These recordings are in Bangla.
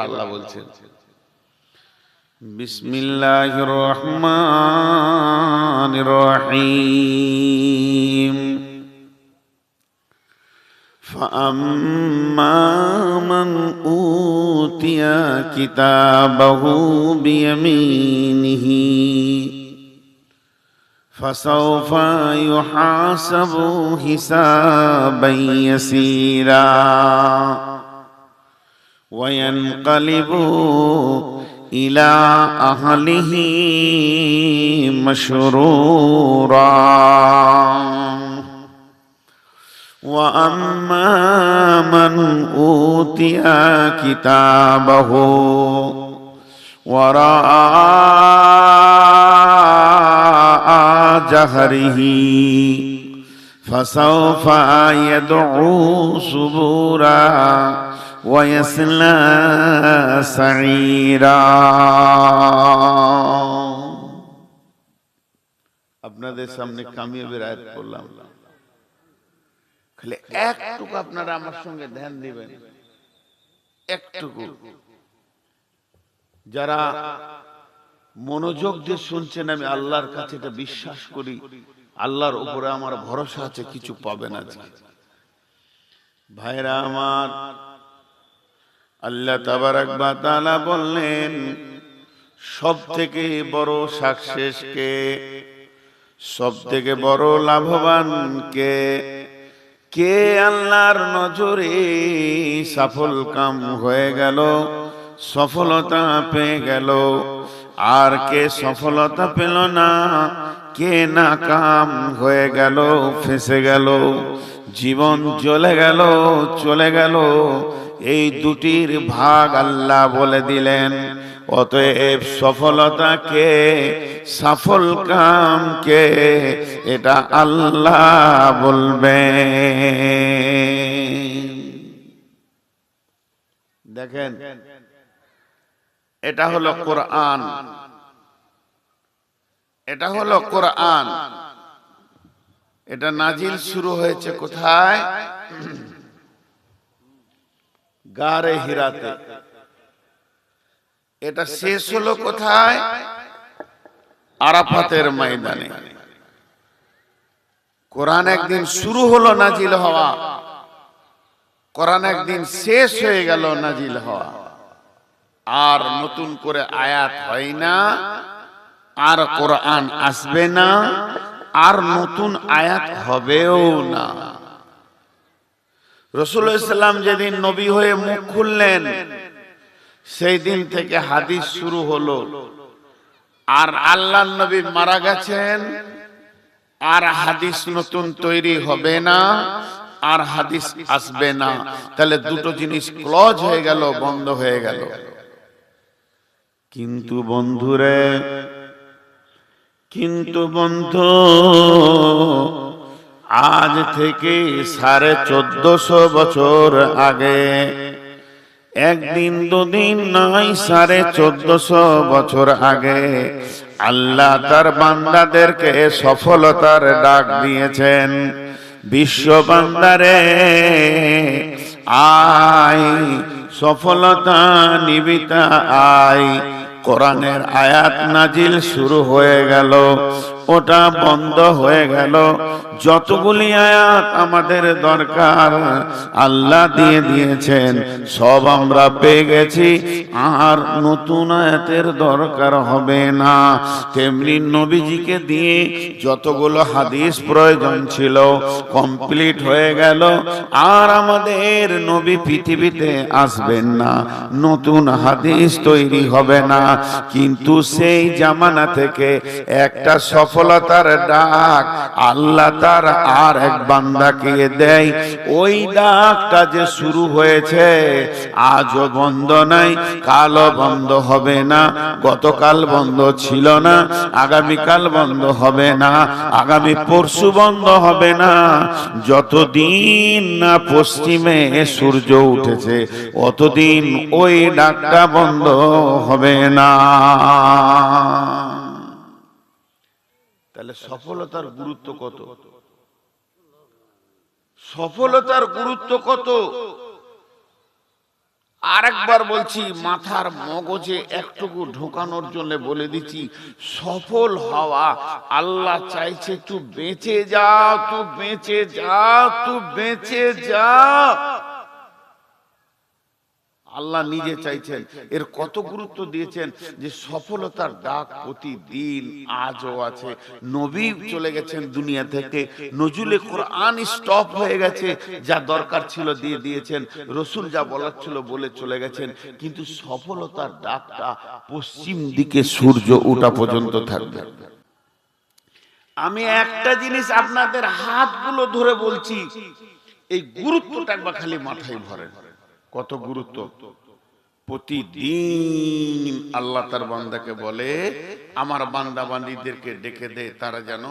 আল্লাহ বলছেন বিসমিল্লাহির রহমানির রহিম فأما من أوتي كتابه بيمينه فسوف يحاسب حسابا يسيرا وينقلب إلى أهله مسرورا وأما من أوتي كتابه وراء ظهره فسوف يدعو ثبورا ويصلى سعيرا আপনাদের সামনে কামিয়াবের আয়াত পড়লাম, খালি একটুকু আপনারা আমার সঙ্গে ধ্যান দিবেন। একটুকু যারা মনোযোগ দিয়ে শুনছেন, আমি আল্লাহর কাছে এটা বিশ্বাস করি, আল্লাহর উপরে আমার ভরসা আছে, কিছু পাবেন আজকে। ভাইরা আমার, আল্লাহ তাবারাক ওয়া তাআলা বললেন সব থেকে বড় সাকসেস কে, সব থেকে বড় লাভবান কে, কে আল্লাহর নজরে সফল কাম হয়ে গেল, সফলতা পেয়ে গেল, আর কে সফলতা পেল না, কে নাকাম হয়ে গেল, ফেঁসে গেল, জীবন চলে গেল, চলে গেল। এই দুটির ভাগ আল্লাহ বলে দিলেন। অতএব সফলতা কে, সফল কাম কে, এটা আল্লাহ বলবেন। দেখেন, এটা হলো কোরআন, এটা হলো কোরআন। এটা নাজিল শুরু হয়েছে কোথায়? গারে হিরাতে। এটা শেষ হলো কোথায়? আরাফাতের ময়দানে। কোরআন একদিন শুরু হলো নাজিল হওয়া, কোরআন একদিন শেষ হয়ে গেল নাজিল হওয়া। আর নতুন করে আয়াত হয় না, আর কোরআন আসবে না, আর নতুন আয়াত হবেও না। রাসূলুল্লাহ সাল্লাল্লাহু আলাইহি ওয়াসাল্লাম যেদিন নবী হয়ে মুখ খুললেন, সেই দিন থেকে হাদিস শুরু হলো। আর আল্লাহর নবী মারা গেছেন, আর হাদিস নতুন তৈরি হবে না, আর হাদিস আসবে না। তাহলে দুটো জিনিস ক্লোজ হয়ে গেল, বন্ধ হয়ে গেল। কিন্তু বন্ধুরে, কিন্তু বন্ধু, আজ থেকে 1450 বছর আগে, একদিন দুদিন নয়, 1450 বছর আগে আল্লাহ তার বান্দাদেরকে সফলতার ডাক দিয়েছেন। বিশ্ব বান্দারে আয়, সফলতা নিবিতা আয়। কোরআনের আয়াত নাজিল শুরু হয়ে গেল, ওটা বন্ধ হয়ে গেল। যতগুলি আয়াত আমাদের দরকার আল্লাহ দিয়ে দিয়েছেন, সব আমরা পেয়ে গেছি, আর নতুন আয়াতের দরকার হবে না। তেমনি নবীজিকে দিয়ে যতগুলো হাদিস প্রয়োজন ছিল কমপ্লিট হয়ে গেল, আর আমাদের নবী পৃথিবীতে আসবেন না, নতুন হাদিস তৈরি হবে না। কিন্তু সেই জামানা থেকে একটা সফলতার ডাক আল্লাহ তার আর এক বান্দাকে দেয়। ওই ডাকটা যে শুরু হয়েছে, আজও বন্ধ নাই, কালও বন্ধ হবে না, গতকাল বন্ধ ছিল না, আগামীকাল বন্ধ হবে না, আগামী পরশু বন্ধ হবে না। যতদিন না পশ্চিমে সূর্য উঠেছে, অতদিন ওই ডাকটা বন্ধ হবে না। তাহলে সফলতার গুরুত্ব কত, সফলতার গুরুত্ব কত। আরেকবার বলছি, মাথার মগজে একটুকু ঢোকানোর জন্য বলে দিচ্ছি, সফল হওয়া আল্লাহ চাইছে তুই বেঁচে যা, তুই বেঁচে যা, তুই বেঁচে যা। আল্লাহ নিজে চাইছেন। এর কত গুরুত্ব দিয়েছেন যে সফলতার ডাক প্রতিদিন আজও আছে। নবী চলে গেছেন দুনিয়া থেকে, নজুলে কোরআন স্টপ হয়ে গেছে, যা দরকার ছিল দিয়ে দিয়েছেন, রসুল যা বলার ছিল বলে চলে গেছেন, কিন্তু সফলতার ডাকটা পশ্চিম দিকে সূর্য ওঠা পর্যন্ত থাকবে। আমি একটা জিনিস আপনাদের হাতগুলো ধরে বলছি, এই গুরুত্বটা একবার খালি মাথায় ভরেন। কত গুরুত্ব! প্রতিদিন আল্লাহ তার বান্দাকে বলে, আমার বান্দা বান্দীদেরকে ডেকে দে, তারা যেন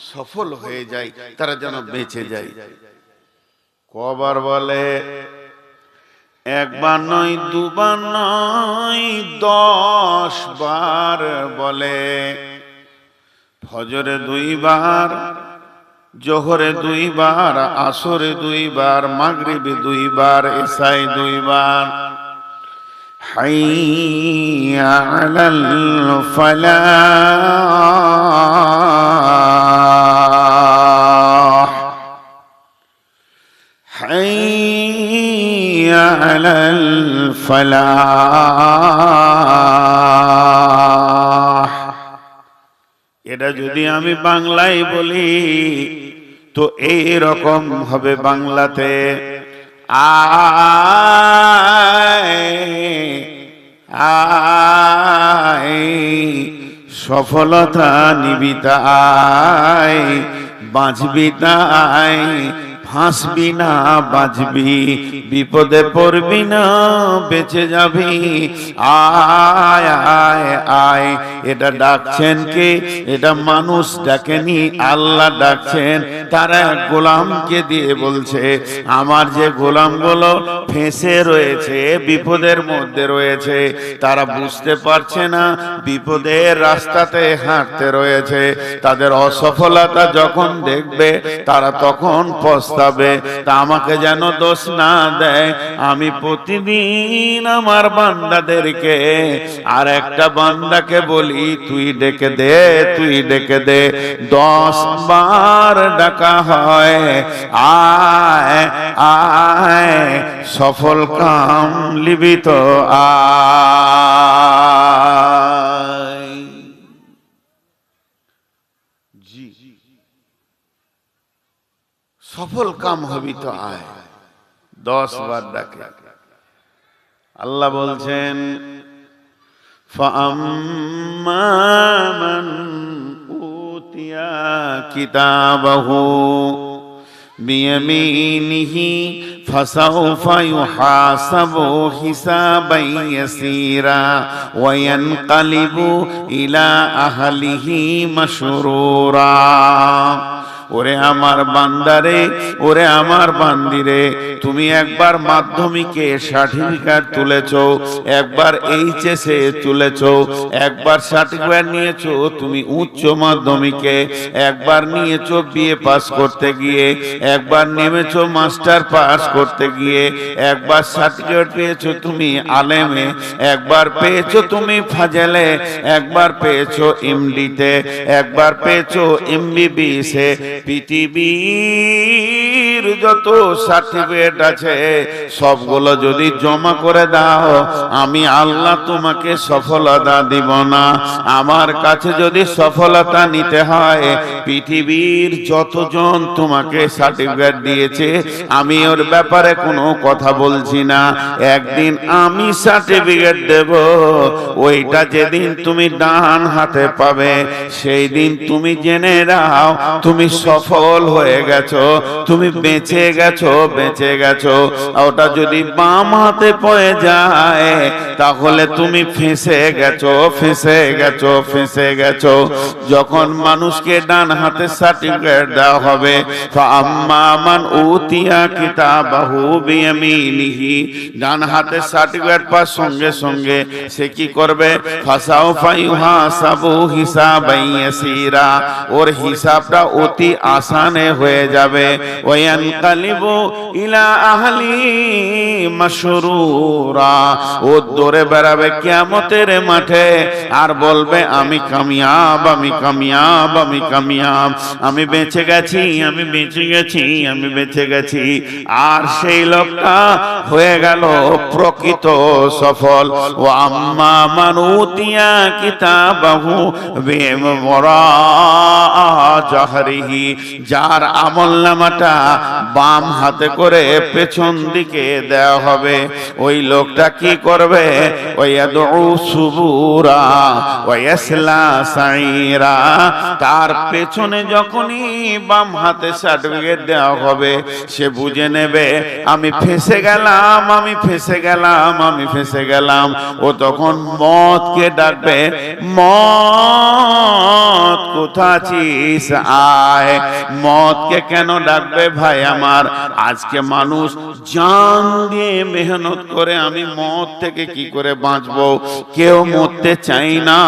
সফল হয়ে যায়, তারা যেন বেঁচে যায়। কবার বলে? একবার নয়, দুবার নয়, 10 বার বলে। ফজরে 2 বার, জোহরে 2 বার, আসরে 2 বার, মাগরিবে 2 বার, ইশায় 2 বার। হাইয়া আলাল ফালাহ, হাইয়া আলাল ফালাহ। এটা যদি আমি বাংলায় বলি তো এই রকম হবে বাংলাতে, আয় সফলতা নিবি তাই, বাঁচবি তাই, ফাঁসবি না বাঁচবি, বিপদে পড়বি না বেঁচে যাবি। আয় আয় আয়। এটা ডাকছেন কে? এটা মানুষ ডাকেনি, আল্লাহ ডাকছেন। তারা গোলামকে দিয়ে বলছে, আমার যে গোলামগুলো ফেঁসে রয়েছে, বিপদের মধ্যে রয়েছে, তারা বুঝতে পারছে না বিপদের রাস্তাতে হাঁটতে রয়েছে, তাদের অসফলতা যখন দেখবে তারা তখন পস্তাবে। তা আমাকে যেন দোষ না দেয়। আমি প্রতিদিন আমার বান্দাদেরকে আর একটা বান্দাকে বলি, তুই ডেকে দে, তুই ডেকে দে। 10 বার ডাকা হয়, আয় আয় সফল কাম লিবি তো আয়। জি, সফল কাম হবি তো আয়। 10 বার ডাকে। আল্লাহ বলছেন, ফাআম্মা মান উতিয়া কিতাবাহু বিয়ামিনিহি ফাসাউফা ইউহাসাবু হিসাবান ইয়াসীরা ওয়া ইয়ানকালিবু ইলা আহলিহি মাসরুরা। ওরে আমার বান্দারে, ওরে আমার বান্দিরে, তুমি একবার মাধ্যমিকে সার্টিফিকেট তুলেছো, একবার এইচএসে তুলেছো, একবার সার্টিফিকেট নিয়েছো তুমি উচ্চ মাধ্যমিকে, একবার নিয়েছো বিএ পাস করতে গিয়ে, একবার নেমেছো মাস্টার পাস করতে গিয়ে, একবার সার্টিফিকেট পেয়েছো তুমি আলেমে, একবার পেয়েছো তুমি ফাজেলে, একবার পেয়েছো এমডিতে, একবার পেয়েছো এমবিবিএসে। পৃথিবীর যত সার্টিফিকেট আছে সবগুলো যদি জমা করে দাও, আমি আল্লাহ তোমাকে সফলতা দিব না। আমার কাছে যদি সফলতা নিতে হয়, পৃথিবীর যতজন তোমাকে সার্টিফিকেট দিয়েছে আমি ওর ব্যাপারে কোনো কথা বলছি না। একদিন আমি সার্টিফিকেট দেব, ওইটা যেদিন তুমি ডান হাতে পাবে সেই দিন তুমি জেনে নাও তুমি সফল হয়ে গেছো, তুমি বেঁচে গেছো, বেঁচে গেছো। ওটা যদি বাম হাতে পড়ে যায় তাহলে তুমি ফেঁসে গেছো, ফেঁসে গেছো, ফেঁসে গেছো। যখন মানুষকে ডান হাতে সার্টিফিকেট দেওয়া হবে, ফাআম্মা মান উতিয়া কিতাবাহু বিয়ামিনিহি, ডান হাতে সার্টিফিকেট পাওয়ার সঙ্গে সঙ্গে সে কি করবে? ফাসাউফা ইউহাসাবু হিসাবান ইয়াসীরা, ওর হিসাবটা অতি আসানে হয়ে যাবে। ওয়ান ওয়ায়ানকালিবু ইলা আহলি মাসরুরা, ও দৌড়ে বেড়াবে কিয়ামতের মাঠে আর বলবে আমি কামিয়াব, আমি কামিয়াব, আমি কামিয়াব, আমি বেঁচে গেছি, আমি বেঁচে গেছি, আমি বেঁচে গেছি। আর সেই লোকটা হয়ে গেল প্রকৃত সফল। ও আম্মা মান উতিয়া কিতাবাহু বিওয়ারা জাহরিহি, যার আমলনামাটা বাম হাতে করে পেছন দিকে দেওয়া হবে, ওই লোকটা কি করবে? ওয়ায়াদউ সুবুরা ওয়ায়াসলা সাইরা, তার পেছনে যখনই বাম হাতে সার্টিফিকেট দেওয়া হবে সে বুঝে নেবে আমি ফেসে গেলাম, আমি ফেসে গেলাম, আমি ফেসে গেলাম। ও তখন মওতকে ডাকবে, মওত কোথা আছিস আয়। মওতকে কেন ডাকবে ভাই আমার? আজকে মানুষ জান দিয়ে মেহনত করে আমি মওত থেকে কি করে বাঁচবো, কেউ মরতে চাই না,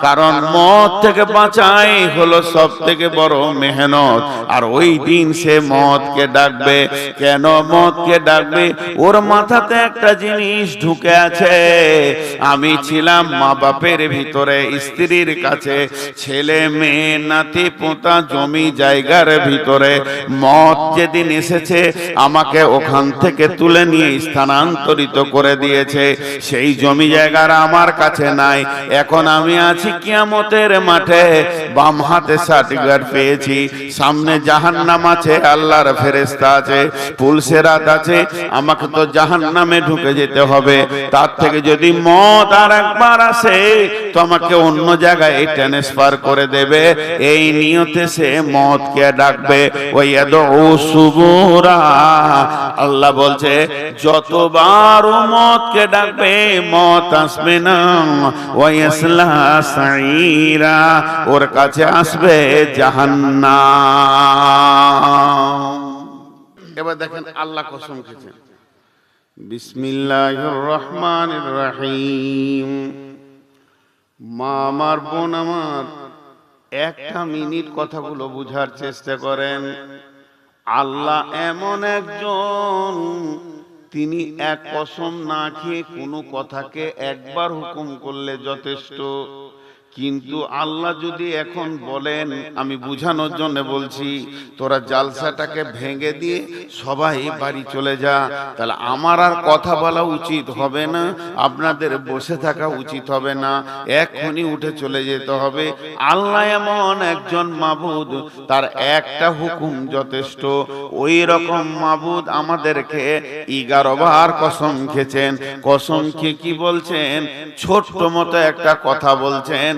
কারণ মওত থেকে বাঁচাই হলো সব থেকে বড় মেহনত। আর ওই দিন সে মওতকে ডাকবে। কেন মওতকে ডাকবে? ওর মাথাতে একটা জিনিস ঢুকে আছে, আমি ছিলাম মা বাপের ভিতরে, স্ত্রীর কাছে, ছেলে মেয়ে নাতি পোতা জমি জায়গার ভিতরে। মওত যেদিন এসেছে আমাকে ওখান থেকে তুলে নিয়ে স্থানান্তরিত করে দিয়েছে, সেই জমি জায়গার আমার কাছে নাই। এখন আমি আছি কিয়ামতের মাঠে, বাম হাতে সার্টিফিকেট পেয়েছি, সামনে জাহান্নাম আছে, আল্লাহর ফেরেশতা আছে, পুলসেরাত আছে, আমাকে তো জাহান্নামে ঢুকে যেতে হবে। তার থেকে যদি মওত আর একবার আসে তো আমাকে অন্য জায়গায় ট্রান্সফার করে দেবে, এই নিয়তে সে মওতকে ডাকবে। ওয়ায়াদউ সুবুরা, আল্লাহ বলছে যতবার মওতকে ডাকবে মওত আসবে না। ওয়ায়াসলা সাইরা, ওর কাছে আসবে জাহান্নাম। এবার দেখেন আল্লাহ কসম খেয়েছেন, বিসমিল্লাহির রহমানির রহিম। মা আমার, বোন আমার, একটা মিনিট কথাগুলো বুঝার চেষ্টা করেন। আল্লাহ এমন একজন, তিনি এক কসম না খেয়ে কোনো কথাকে একবার হুকুম করলে যথেষ্ট। কিন্তু আল্লাহ যদি এখন বলেন, আমি বুঝানোর জন্য বলছি, তোরা জালসাটাকে ভেঙে দিয়ে সবাই বাড়ি চলে যা, তাহলে আমার আর কথা বলা উচিত হবে না, আপনাদের বসে থাকা উচিত হবে না, এখনই উঠে চলে যেতে হবে। আল্লাহ এমন একজন মাবুদ, তার একটা হুকুম যথেষ্ট। ওই রকম মাবুদ আমাদেরকে 11 বার কসম খেয়েছেন। কসম খেয়ে কি বলছেন? ছোট্ট মতো একটা কথা বলছেন,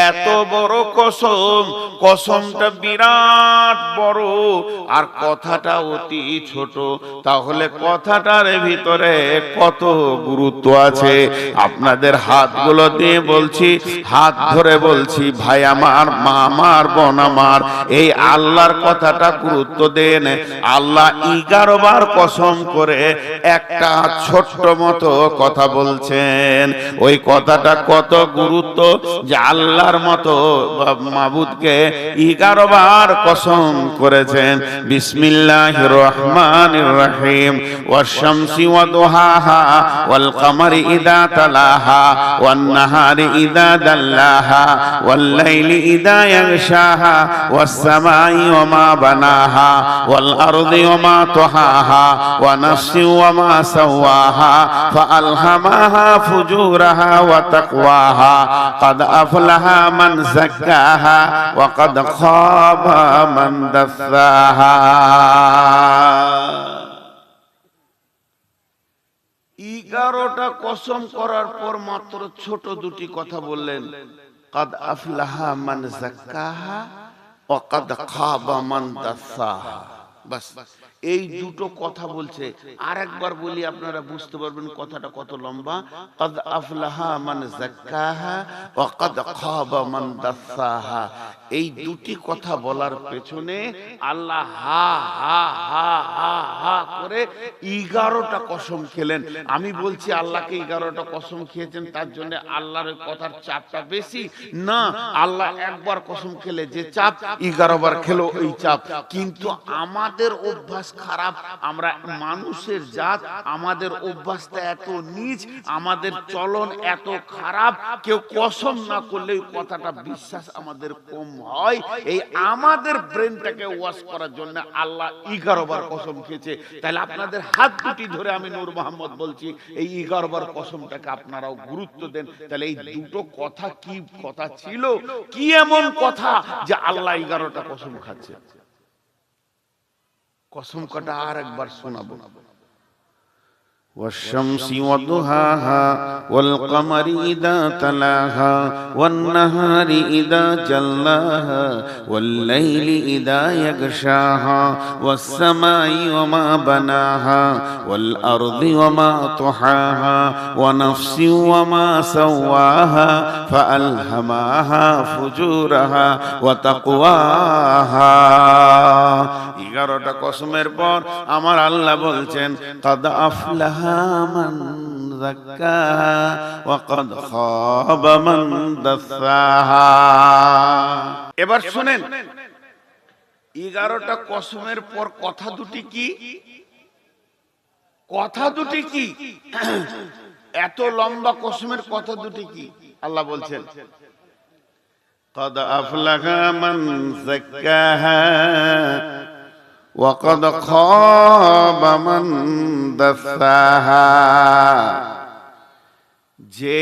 এত বড় কসম, কসমটা বিরাট বড় আর কথাটা অতি ছোট, তাহলে কথাটার ভিতরে কত গুরুত্ব আছে। আপনাদের হাতগুলো দিয়ে বলছি, হাত ধরে বলছি, ভাই আমার, মা আমার, বোন আমার, এই আল্লাহর কথাটা গুরুত্ব দেন। আল্লাহ 11 বার কসম করে একটা ছোট্ট মতো কথা বলছেন। ওই কথাটা কত গুরুত্ব যে আল্লাহর মতো মাবুদকে 11 বার কসম করেছেন। বিসমিল্লাহির রহমানির রহিম। ওয়াশ-শামসি ওয়া দুহাহা ওয়াল কামারি ইযা তালাহা ওয়ান নাহারি ইযা দাল্লাহা ওয়াল লাইলি ইযা ইয়াগশাহা ওয়াস সামাই ওয়া মা বানাহা ওয়াল আরদি ওয়া মা তাহাহা ওয়া নাফসি ওয়া মা সাওয়াহা ফাআলহামাহা ফুজুরাহা ওয়া তাকওয়াহা قد أفلح من زكاها وقد خاب من دساها। 11টা কসম করার পর মাত্র ছোট দুটি কথা বললেন, قد أفلح من زكاها وقد خاب من دساها। বাস এই দুটো কথা বলছে। আরেকবার বলি, আপনারা বুঝতে পারবেন কথাটা কত লম্বা। قد أفلح من زكاها وقد خاب من دساها। এই দুটি কথা বলার পেছনে আল্লাহ হা হা হা হা হা করে 11টা কসম খেলেন। আমি বলছি আল্লাহকে 11টা কসম খেয়েছেন তার জন্য আল্লাহর কথার চাপটা বেশি না, আল্লাহ একবার কসম খেলে যে চাপ 11 বার খেলো এই চাপ। কিন্তু আমাদের অভ্যাস খারাপ, আমরা মানুষের জাত, আমাদের অভ্যাসটা এত নীচ, আমাদের চলন এত খারাপ, কেউ কসম না করলে ওই কথাটা বিশ্বাস আমাদের কম হয়। এই আমাদের ব্রেনটাকে ওয়াশ করার জন্য আল্লাহ 11 বার কসম খেয়েছে। তাহলে আপনাদের হাত দুটি ধরে আমি নূর মোহাম্মদ বলছি, এই 11 বার কসমটাকে আপনারাও গুরুত্ব দেন। তাহলে এই দুটো কথা কি কথা ছিল, কি এমন কথা যে আল্লাহ 11টা কসম খাচ্ছে? কসম কাটা আর একবার শোনাবো। والشمس وضحاها والقمر إذا تلاها والنهار إذا جلاها والليل إذا يغشاها والسماء وما بناها والأرض وما طحاها ونفس وما سواها فألهمها فجورها وتقواها। 11টা কসমের পর আমার আল্লাহ বলছেন قد أفلح من زكاها وقد خاب من دساها। এবার শুনেন 11টা কসমের পর কথা দুটি কি, কথা দুটি কি, এত লম্বা কসমের কথা দুটি কি? আল্লাহ বলছেন قد أفلح من زكاها وقد خاب من دساها। যে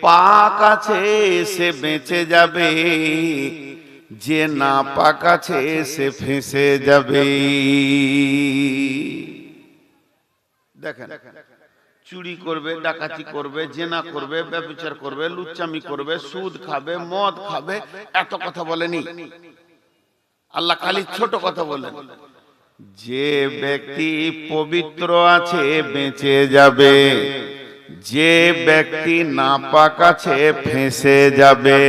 পাক আছে সে বেঁচে যাবে, যে না পাক আছে সে ফেঁসে যাবে। দেখেন, চুরি করবে, ডাকাতি করবে, জেনা করবে, ব্যভিচার করবে, লুচ্চামি করবে, সুদ খাবে, মদ খাবে, এত কথা বলেনি আল্লাহ, খালি ছোট কথা বলেন যে ব্যক্তি পবিত্র আছে বেঁচে যাবে, যে ব্যক্তি নাপাক আছে ফেঁসে যাবে।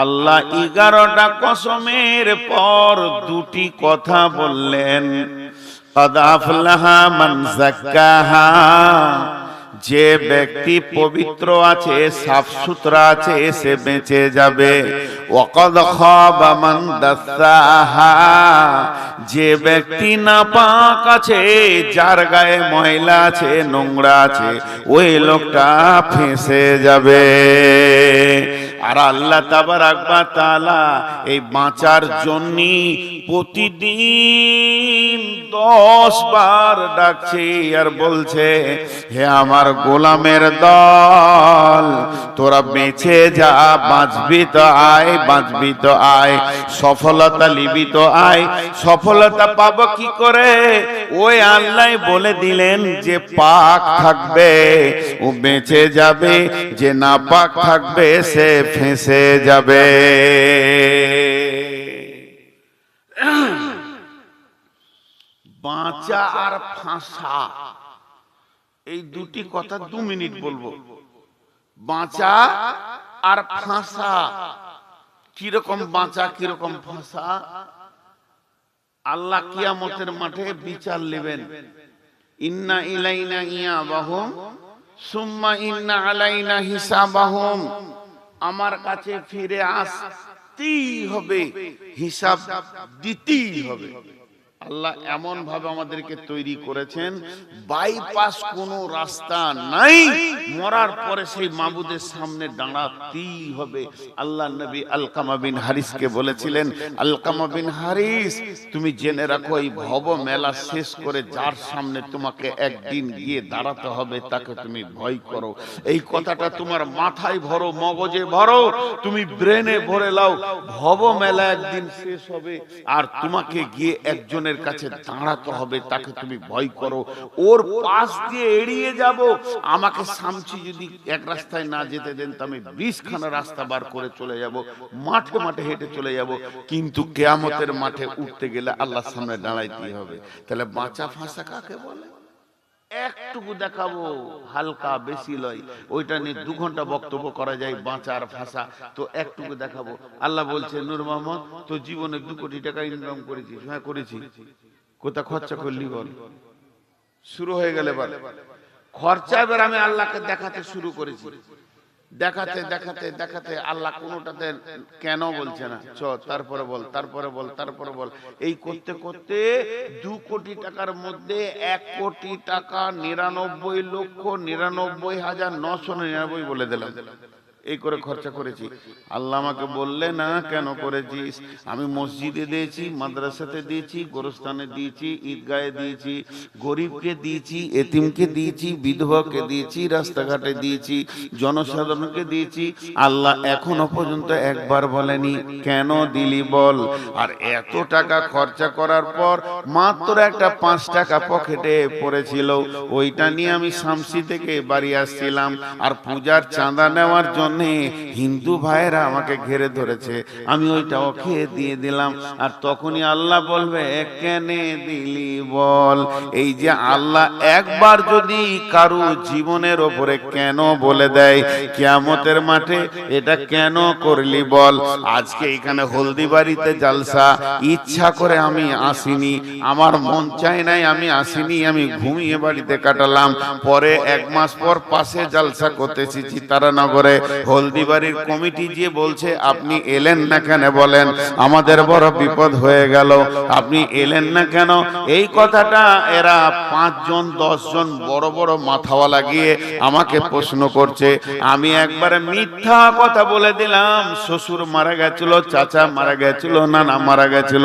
আল্লাহ 11টা কসমের পর দুটি কথা বললেন। قد أفلح من زكاها, যে ব্যক্তি পবিত্র আছে, সাফ সুতরা আছে, সে বেঁচে যাবে। وقد خاب من دساها, যে ব্যক্তি নাপাক আছে, যার গায়ে ময়লা আছে, নোংরা আছে, ওই লোকটা ফেঁসে যাবে। আর আল্লাহ তাবারাক ওয়া তাআলা এই বাঁচার জন্য প্রতিদিন 10 বার ডাকছে আর বলছে, হে আমার গোলামের দল, তোরা বেঁচে যা, বাঁচবি তো আয়, বাঁচবি তো আয়, সফলতা নিবি তো আয়। সফলতা পাবো কি করে? ওই আল্লাহ বলে দিলেন যে পাক থাকবে ও বেঁচে যাবে, যে না পাক থাকবে সে ফেঁসে যাবে। বাঁচা আর ফাঁসা, এই দুটি কথা 2 মিনিট বলবো। বাঁচা আর ফাঁসা, কিরকম বাঁচা কিরকম ফাঁসা? আল্লাহ কিয়ামতের মাঠে বিচার নেবেন। ইন্না ইলাইনা ইয়াবাহুম সুম্মা ইন্না আলাইনা হিসাবাহুম, আমার কাছে ফিরে আসতেই হবে, হিসাব দিতেই হবে। আল্লাহ এমন ভাবে আমাদেরকে তৈরি করেছেন, বাইপাস কোনো রাস্তা নাই, মরার পরে সেই মাবুদের সামনে দাঁড়াতেই হবে। আল্লাহ নবী আলকামা বিন হারিসকে বলেছিলেন, আলকামা বিন হারিস, তুমি জেনে রাখো এই ভব মেলা শেষ করে যার সামনে তোমাকে একদিন গিয়ে দাঁড়াতে হবে তাকে তুমি ভয় করো। এই কথাটা তোমার মাথায় ভরো, মগজে ভরো, তুমি ব্রেনে ভরে লাও। ভব মেলা একদিন শেষ হবে আর তোমাকে গিয়ে একজনের কাছে দাঁড়াতে হবে, তাকে তুমি ভয় করো। ওর পাশ দিয়ে এড়িয়ে যাব, আমাকে সামচি যদি এক রাস্তায় না যেতে দেন তো আমি 20 খানা রাস্তা বার করে চলে যাব, মাঠে মাঠে হেঁটে চলে যাব। কিন্তু কিয়ামতের মাঠে উঠতে গেলে আল্লাহর সামনে দাঁড়াইতে হবে। তাহলে বাঁচা ফাঁসা কাকে বলে? একটুকু দেখাবো, হালকা বেশি লয়, ওইটা নিয়ে 2 ঘন্টা বক্তব্য করা যায়, বাঁচার ভাষা। তো একটুকু দেখাবো। আল্লাহ বলছে, নূর মোহাম্মদ তো জীবনে 2 কোটি টাকা ইনকাম করেছিস? হ্যাঁ করেছি। কোথা খরচা করলি বল? শুরু হয়ে গেলে বল খরচা। এবার আমি আল্লাহকে দেখাতে শুরু করেছি, দেখাতে দেখাতে দেখাতে আল্লাহ কোনোটাতে কেন বলছে না, চ তারপরে বল, তারপরে বল, তারপরে বল। এই করতে করতে 2 কোটি টাকার মধ্যে 1 কোটি টাকা 99,99,999 বলে দিলাম। এই করে খরচা করেছি। আল্লাহ আমাকে বললে না কেন করেছিস? আমি মসজিদে দিয়েছি, মাদ্রাসাতে দিয়েছি, গোরস্থানে দিয়েছি, ঈদগাহে দিয়েছি, গরিবকে দিয়েছি, এতিমকে দিয়েছি, বিধবাকে দিয়েছি, রাস্তাঘাটে দিয়েছি, জনসাধারণকে দিয়েছি। আল্লাহ এখনো পর্যন্ত একবার বলেনি কেন দিলি বল। আর এত টাকা খরচা করার পর মাত্র একটা 5 টাকা পকেটে পড়েছিল, ওইটা নিয়ে আমি শামসি থেকে বাড়ি আসছিলাম, আর পূজার চাঁদা নেওয়ার জন্য হিন্দু ভাইরা আমাকে ঘিরে ধরেছে, আমি ওইটাও খেয়ে দিয়ে দিলাম। আর তখনই আল্লাহ বলবে কেনে দিলি বল। এই যে আল্লাহ একবার যদি কারো জীবনের ওপরে কেন বলে দেয় কিয়ামতের মাঠে, এটা কেন করলি বল। আজকে এখানে হলদিবাড়িতে জালসা, ইচ্ছা করে আমি আসিনি, আমার মন চায় নাই, আমি আসিনি, আমি ঘুমিয়ে বাড়িতে কাটালাম। পরে 1 মাস পর পাশে জালসা করতেছি চিত্তারানগরে, হলদিবাড়ির কমিটি যে বলছে আপনি এলেন না কেন, বলেন আমাদের বড় বিপদ হয়ে গেল, আপনি এলেন না কেন। এই কথাটা এরা 5 জন 10 জন বড় বড় মাথাওয়ালা গিয়ে আমাকে প্রশ্ন করছে। আমি একবারে মিথ্যা কথা বলে দিলাম, শ্বশুর মারা গেছিল, চাচা মারা গেছিল, নানা মারা গেছিল,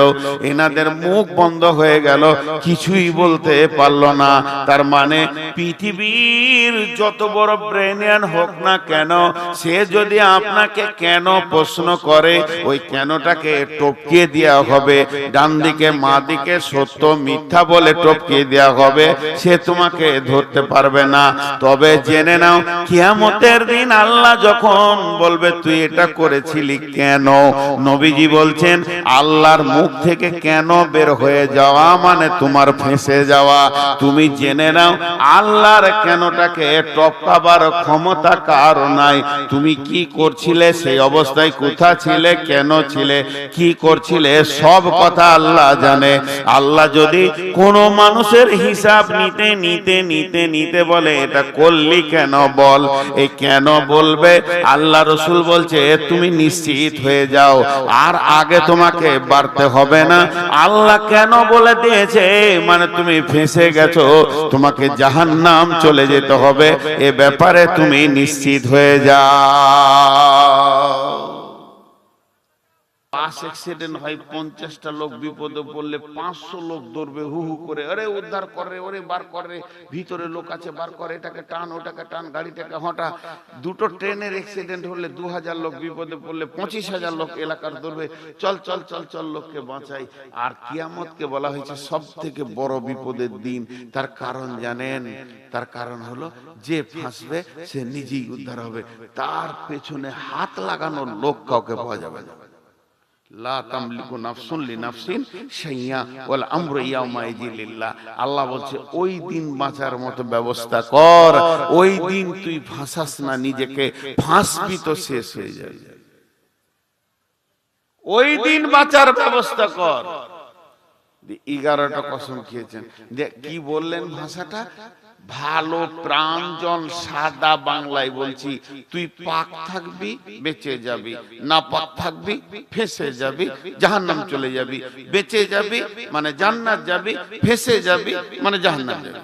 এনাদের মুখ বন্ধ হয়ে গেল, কিছুই বলতে পারলো না। তার মানে পৃথিবীর যত বড় ব্রেনিয়ান হোক না কেন, সে যদি আপনাকে কেন প্রশ্ন করে, ওই কেনটাকে টপকিয়ে দেওয়া হবে, ডান দিকে মা দিকে সত্য মিথ্যা বলে টপকিয়ে দেওয়া হবে, সে তোমাকে ধরতে পারবে না। তবে জেনে নাও কিয়ামতের দিন আল্লাহ যখন বলবে তুই এটা করেছিলি কেন, নবীজি বলছেন আল্লাহর মুখ থেকে কেন বের হয়ে যাওয়া মানে তোমার ফেঁসে যাওয়া। তুমি জেনে নাও আল্লাহর কেনটাকে টপকাবার ক্ষমতা কার নাই। তুমি কি করছিলে, সেই অবস্থায় কোথা ছিলে, কেন ছিলে, কি করছিলে, সব কথা আল্লাহ জানে। আল্লাহ যদি কোনো মানুষের হিসাব নিতে নিতে নিতে নিতে বলে এটা করলি কেন বল, এই কেন বলবে আল্লাহ রসুল বলছে তুমি নিশ্চিত হয়ে যাও, আর আগে তোমাকে বাড়তে হবে না। আল্লাহ কেন বলে দিয়েছে মানে তুমি ফেঁসে গেছো, তোমাকে জাহান্নাম চলে যেতে হবে, এ ব্যাপারে তুমি নিশ্চিত হয়ে যাও। বাস অ্যাক্সিডেন্ট হয়, 50টা লোক বিপদে পড়লে 500 লোক দৌড়বে হু হু করে, আরে উদ্ধার করে, ওরে বার করে, ভিতরে লোক আছে বার করে, এটাকে টান ওটাকে টান, গাড়িটাকে হটা। 2টো ট্রেনের অ্যাক্সিডেন্ট হলে 2000 লোক বিপদে পড়লে 25,000 লোক এলাকার দৌড়বে, চল চল চল চল লোককে বাঁচাই। আর কিয়ামতকে বলা হয়েছে সব থেকে বড় বিপদের দিন। তার কারণ জানেন? তার কারণ হলো যে ফাঁসবে সে নিজেই উদ্ধার হবে, তার পেছনে হাত লাগানোর লোক কাউকে পাওয়া যাবে না। লা তামলিকু নাফসুন লিনাফসিন শাইয়া ওয়াল আমরু ইয়াউমাইযিন লিল্লাহ। আল্লাহ বলছে ওই দিন বাঁচার মতো ব্যবস্থা কর, ওই দিন তুই ফাঁসাস না নিজেকে, ফাঁসবি তো শেষ হয়ে যাবে। ওই দিন বাঁচার ব্যবস্থা কর। 11টা কসম খেয়েছেন। কি বললেন ভাষাটা? ভালো প্রাঞ্জল সাদা বাংলায় বলছি, তুই পাক থাকবি বেঁচে যাবি, না পাক থাকবি ফেঁসে যাবি, জাহান্নাম চলে যাবি। বেঁচে যাবি মানে জান্নাত যাবি, ফেঁসে যাবি মানে জাহান্নাম যাবি।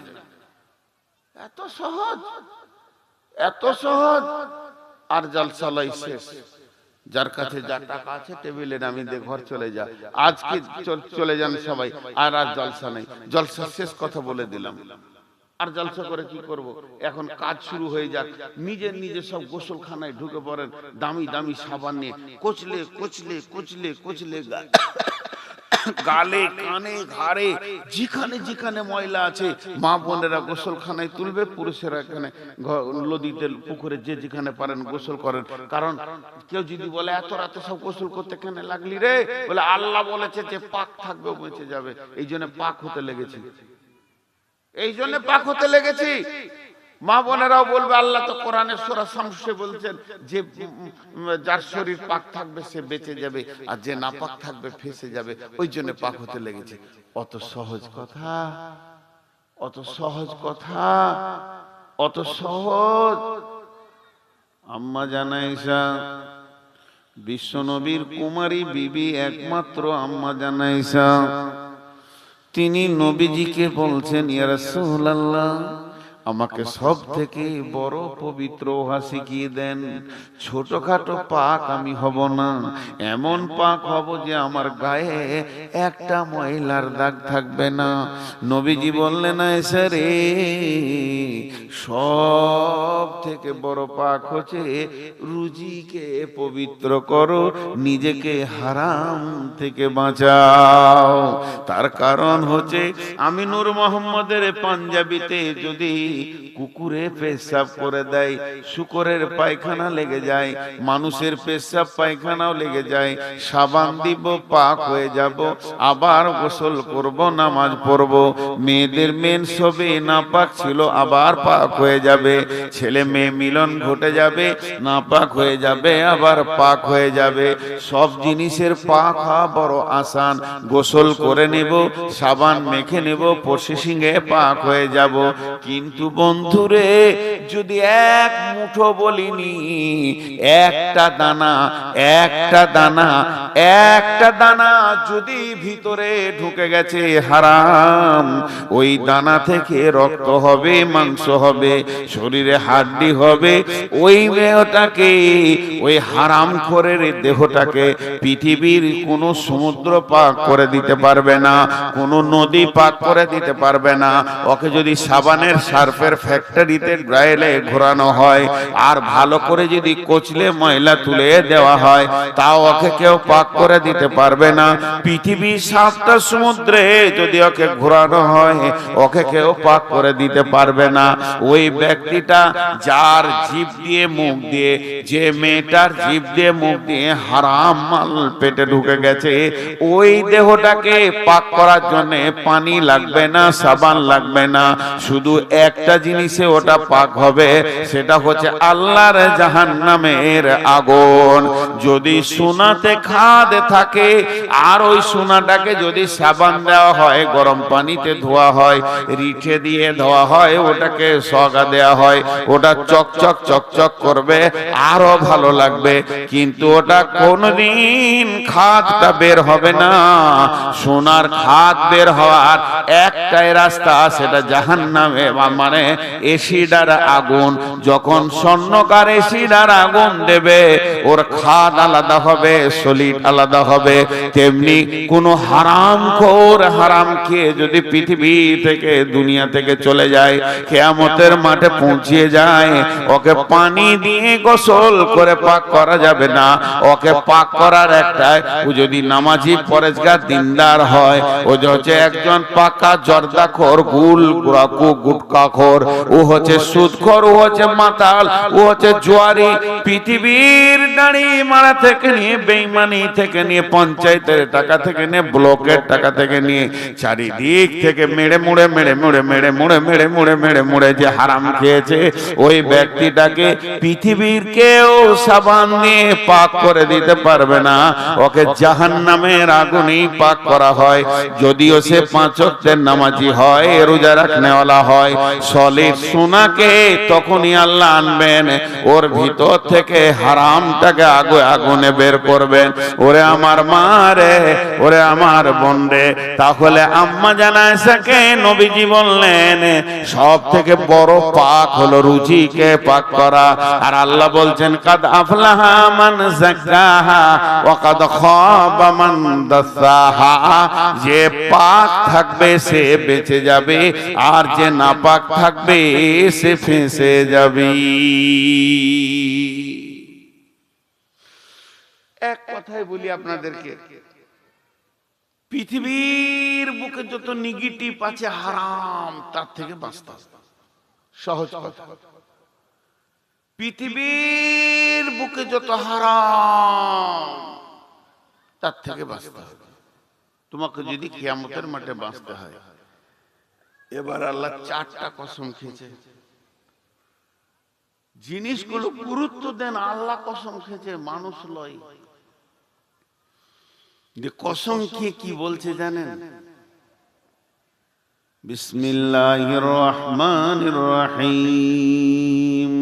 এত সহজ, এত সহজ। আর জলসালাই শেষ। যার কাছে যা টাকা আছে টেবিলে নামিয়ে দিয়ে ঘর চলে যা, আজকে চলে যান সবাই, আর আর জলসা নেই, জলসা শেষ কথা বলে দিলাম। আর জলসা করে কি করব? এখন কাজ শুরু হয়ে যাক। নিজে নিজে সব গোসলখানায় ঢুকে পড়েন, দামি দামি সাবান নিয়ে কোচলে কোচলে কোচলে কোচলে গালে কানে ঘাড়ে যেখানে যেখানে ময়লা আছে মা বোনেরা গোসলখানায় তুলবে, পুরুষেরা এখানে নদীতে পুকুরে যে যেখানে পারেন গোসল করেন। কারণ কেউ যদি বলে এত রাতে সব গোসল করতে কেন লাগলি রে, বলে আল্লাহ বলেছে যে পাক থাকবে বেঁচে যাবে, এই জন্য পাক হতে লেগেছি। এই জন্য পাক হতে লেগেছি। মা বোনেরাও বলবে আল্লাহ তো কোরআনে সূরা শামসে বলছেন যে যার শরীর পাক থাকবে সে বেঁচে যাবে, আর যে নাপাক থাকবে ফেঁসে যাবে। ওই জন্য পাক হতে লেগেছে। অত সহজ কথা, অত সহজ কথা, অত সহজ। আম্মা জান আয়েশা বিশ্ব নবীর কুমারী বিবি, একমাত্র আম্মা জান আয়েশা, তিনি নবীজিকে বলছেন, ইয়া রাসূলুল্লাহ, আমাকে সব থেকে বড় পবিত্র ওহা শিখিয়ে দেন। ছোটখাটো পাক আমি হব না, এমন পাক হব যে আমার গায়ে একটা ময়লার দাগ থাকবে না। নবীজি বললেন, আয়েশা রে, সব থেকে বড় পাক হচ্ছে রুজিকে পবিত্র করো, নিজেকে হারাম থেকে বাঁচাও। তার কারণ হচ্ছে আমি নূর মোহাম্মদের পাঞ্জাবিতে যদি কুকুরে পেশাব করে দেয়, শুকরের পায়খানা লেগে যায়, মানুষের পেশাব পায়খানাও লেগে যায়, সাবান দিব পাক হয়ে যাব, আবার গোসল করব, নামাজ পড়ব, মেয়েদের মেন্স হবে, নাপাক ছিল আবার পাক হয়ে যাবে, ছেলে মেয়ে মিলন ঘটে যাবে, নাপাক হয়ে যাবে আবার পাক হয়ে যাবে। সব জিনিসের পাক হওয়া বড় আসান। গোসল করে নেব, সাবান মেখে নেব, প্রসেসিং এ পাক হয়ে যাব। কিন্তু বন্ধুরে, যদি এক মুঠো বলিনি, একটা দানা, একটা দানা, একটা দানা যদি ভিতরে ঢুকে গেছে হারাম, ওই দানা থেকে রক্ত হবে, মাংস হবে, শরীরে হাড্ডি হবে, ওই দেহটাকে, ওই হারাম খোরের দেহটাকে পৃথিবীর কোনো সমুদ্র পাক করে দিতে পারবে না, কোনো নদী পাক করে দিতে পারবে না। ওকে যদি সাবানের সার্ফের ফ্যাক্টরিতে গ্রাইলে ঘোরানো হয়, আর ভালো করে যদি কচলে ময়লা তুলে দেওয়া হয়, তাও ওকে কেউ পাক করে দিতে পারবে না। পৃথিবীর 7টা সমুদ্রে যদি ওকে ঘোরানো হয়, ওকে কেউ পাক করে দিতে পারবে না। ওই ব্যক্তিটা যার জিভ দিয়ে মুখ দিয়ে, যে মেয়েটার জিভ দিয়ে মুখ দিয়ে হারাম মাল পেটে ঢুকে গেছে, ওই দেহটাকে পাক করার জন্য পানি লাগবে না, সাবান লাগবে না, শুধু একটা জিনিসে ওটা পাক হবে, সেটা হচ্ছে আল্লাহর জাহান্নামের আগুন। যদি সোনাতে খাদ থাকে, আর ওই সোনাটাকে যদি সাবান দেওয়া হয়, গরম পানিতে ধোয়া হয়, রিঠে দিয়ে ধোয়া হয়, ওটাকে সগা দেওয়া হয়, ওটা চকচক চকচক করবে, আরো ভালো লাগবে। কিন্তু ওটা কোনদিন খাদটা বের হবে না। সোনার খাদ বের হওয়ার একটাই রাস্তা, সেটা জাহান্নামে, মানে এসিডার আগুন। যখন স্বর্ণকার এসিডার আগুন দেবে, ওর খাদ আলাদা হবে, সলিড আলাদা হবে। তেমনি কোন হারামখোর হারাম খেয়ে যদি পৃথিবী থেকে, দুনিয়া থেকে চলে যায়, কিয়ামতের মাঠে পৌঁছিয়ে যায়, ওকে পানি দিয়ে গোসল করে পাক করা যাবে না। ওকে পাক করার একটাই, ও যদি নামাজি পরেজগার দিনদার হয়, ও হচ্ছে একজন পাকা জর্দাখোর, গুটকাখোর, ও হচ্ছে সুদখোর, ও হচ্ছে মাতাল, ও হচ্ছে জুয়ারি। পৃথিবীর দাড়ি মারা থেকে নিয়ে, বেঈমানি থেকে নিয়ে, পঞ্চায়েতের টাকা থেকে নিয়ে, ব্লকের টাকা থেকে নিয়ে, চারিদিক থেকে মেরে মুড়ে মেরে মুড়ে মেরে মুড়ে মেরে মুড়ে মেরে মুড়ে যে হারাম খেয়েছে, ওই ব্যক্তিটাকে পৃথিবীর কেউ সাবান দিয়ে পাক করে দিতে পারবে না। ওকে জাহান্নামের আগুনেই পাক করা হয়। যদিও সে 5 ওয়াক্তের নামাজি হয়, রোজা রাখনেওয়ালা হয়, সলিড সোনাকে তখনই আল্লাহ আনবেন, ওর ভিতর থেকে হারামটাকে আগুনে বের করবেন। ওরে আমার মা রে, ওরে আমার বোন রে, তাহলে আম্মা জান আয়েশাকে নবীজি বললেন সব থেকে বড় পাক হলো রুজিকে পাক করা। আর আল্লাহ বলছেন, কাদ আফলাহা মান যাক্কাহা ওয়া কাদ খাবা মান দাসাহা। যে পাক থাকবে সে বেঁচে যাবে, আর যে নাপাক থাকবে সে ফেঁসে যাবে। এক কথায় বলি আপনাদেরকে, পৃথিবীর বুকে যত নেগেটিভ আছে হারাম, তার থেকে বাঁচতে হবে। সহজ কথা, পৃথিবীর বুকে যত হারাম, তার থেকে বাঁচতে হবে। তোমাকে যদি কিয়ামতের মাঠে বাঁচতে হয়, এবার আল্লাহ চারটা কসম খেয়েছে। জিনিসগুলো গুরুত্ব দেন, আল্লাহ কসম খেয়েছে, মানুষ লয়। যে কসম খেয়ে কি বলছে জানেন? বিসমিল্লাহির রহমানির রহিম।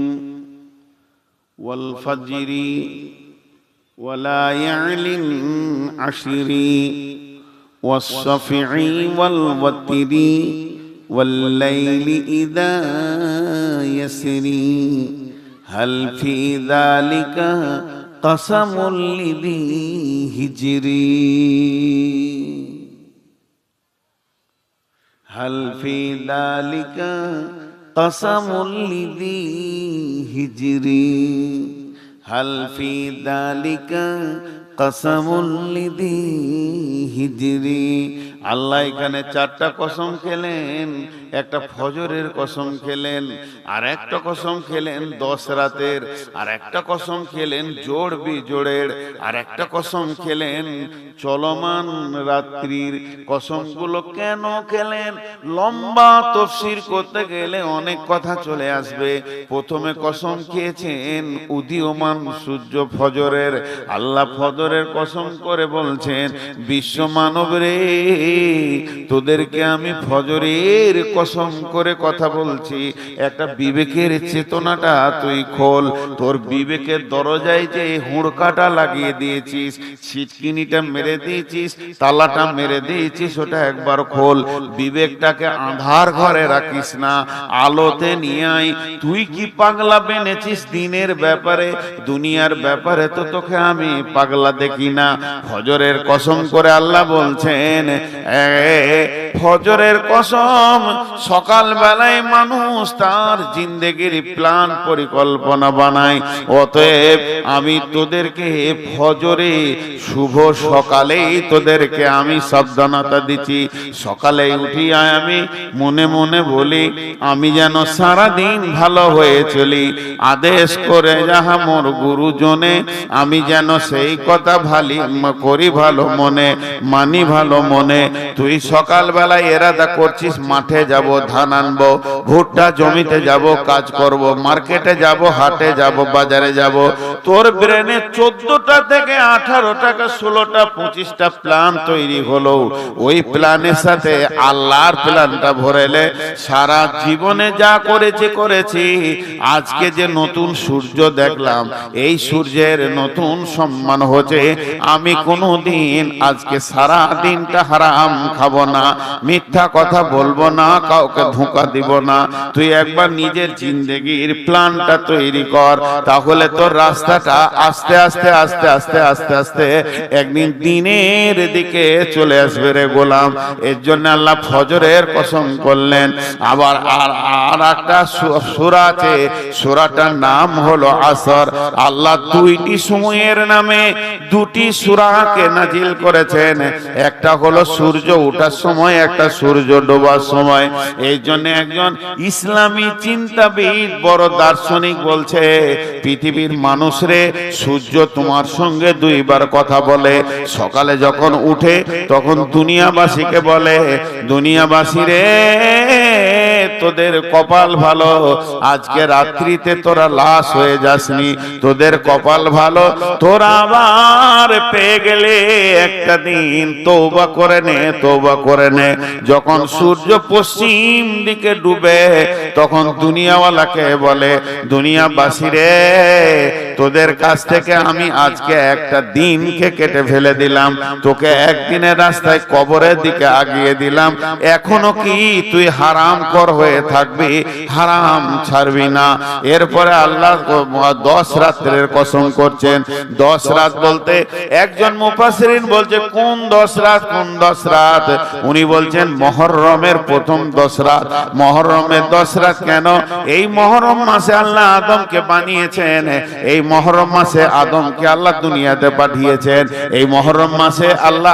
ওয়াল ফাজরি ওয়া লায়ালিন আশরি ওয়াস শাফিঈ ওয়াল ওয়াতরি ওয়াল লাইলি ইযা ইয়াসরি হাল ফি যালিকা কাসামুল লিযি হিজরি হাল ফি যালিকা কাসামুল লিযি হিজরি হাল ফি যালিকা কাসামুল লিযি হিজরি। আল্লাহ এখানে চারটা কসম খেলেন। একটা ফজরের কসম খেলেন, আর একটা কসম খেলেন 10 রাতের, আর একটা কসম খেলেন জোড় বিজোড়ের, আর একটা কসম খেলেন চলমান রাত্রির। কসমগুলো কেন খেলেন? লম্বা তাফসীর করতে গেলে অনেক কথা চলে আসবে। প্রথমে কসম খেয়েছেন উদীয়মান সূর্য ফজরের। আল্লাহ ফজরের কসম করে বলছেন, বিশ্ব মানব রে, তোদেরকে আমি ফজরের কসম করে কথা বলছি। একটা বিবেকের চেতনাটা তুই খোল। তোর বিবেকের দরজায় যে হুড়কাটা লাগিয়ে দিয়েছিস, ছিটকিনিটা মেরে দিয়েছিস, তালাটা মেরে দিয়েছিস, ওটা একবার খোল। বিবেকটাকে আঁধার ঘরে রাখিস না, আলোতে নিয়ে আয়। তুই কি পাগলা বেনেছিস দিনের ব্যাপারে? দুনিয়ার ব্যাপারে তো তোকে আমি পাগলা দেখি না। ফজরের কসম করে আল্লাহ বলছেন, ফজরের কসম। সকাল বেলায় মানুষ তার জিন্দেগির প্ল্যান পরিকল্পনা বানায়। অতএব আমি তোদেরকে ফজরে শুভ সকালেই তোদেরকে আমি সাবধানতা দিচ্ছি। সকালে উঠিয়া আমি মনে মনে বলি, আমি যেন সারাদিন ভালো হয়ে চলি। আদেশ করে যাহা মোর গুরুজনে, আমি যেন সেই কথা ভালি করি ভালো মনে, মানি ভালো মনে। তুই সকাল বেলায় এরাদা করছিস মাঠে যাব, ধান আনবো, ভুট্টা জমিতে যাব, কাজ করব, মার্কেটে যাব, হাটে যাব, বাজারে যাব। তোর ব্রেনে 14টা থেকে 18টা 16টা 25টা প্ল্যান তৈরি হলো। ওই প্ল্যানের সাথে আল্লাহর প্ল্যানটা ভরেলে সারা জীবনে যা করেছি, আজকে যে নতুন সূর্য দেখলাম, এই সূর্যের নতুন সম্মান হচ্ছে। আমি কোনোদিন আজকে সারা দিনটা হারাম খাবো না, মিথ্যা কথা বলবো না, কাউকে ধোঁকা দিব না। তুই একবার নিজের জিন্দেগির প্ল্যানটা তৈরি কর, তাহলে তোর রাস্তাটা আস্তে আস্তে আস্তে আস্তে আস্তে আস্তে একদিন দিনের দিকে চলে আসবে রে গোলাম। এর জন্য আল্লাহ ফজরের কসম করলেন। আবার আর একটা সূরা আছে, সূরাটার নাম হলো আসর। আল্লাহ দুইটি সময়ের নামে দুটি সূরাকে নাজিল করেছেন। একটা হলো সূর্য ওঠার সময়, একটা সূর্য ডোবার সময়। এই জন্য একজন ইসলামী চিন্তাবিদ বড় দার্শনিক বলছে, পৃথিবীর মানুষরে, সূর্য তোমার সঙ্গে দুইবার কথা বলে। সকালে যখন উঠে তখন দুনিয়াবাসীকে বলে, দুনিয়াবাসী রে, তোদের কপাল ভালো, আজকে রাত্রিতে তোরা লাশ হয়ে যাসনি। তোদের কপাল ভালো, তোরা আবার পেয়ে গেলে একটা দিন তওবা করে নে, তওবা করে নে। যখন সূর্য পশ্চিম দিকে ডুবে তখন দুনিয়াওয়ালাকে বলে, দুনিয়াবাসী রে, তোদের কাছ থেকে আমি আজকে একটা দিনকে কেটে ফেলে দিলাম, তোকে একদিনের রাস্তায় কবরের দিকে আগিয়ে দিলাম। এখনো কি তুই হারাম কর হয়ে থাকবি? হারাম ছাড়বি না। এরপরে আল্লাহ 10 রাতের কসম করছেন। 10 রাত বলতে একজন মুফাসসিরিন বলছে, কোন 10 রাত, কোন 10 রাত? উনি বলছেন মুহররমের প্রথম 10 রাত। মুহররমের 10 রাত কেন? এই মুহররম মাসে আল্লাহ আদমকে বানিয়েছেন। এই মুহররম মাসে আদমকে আল্লাহ দুনিয়াতে পাঠিয়েছেন। এই মুহররম মাসে আল্লাহ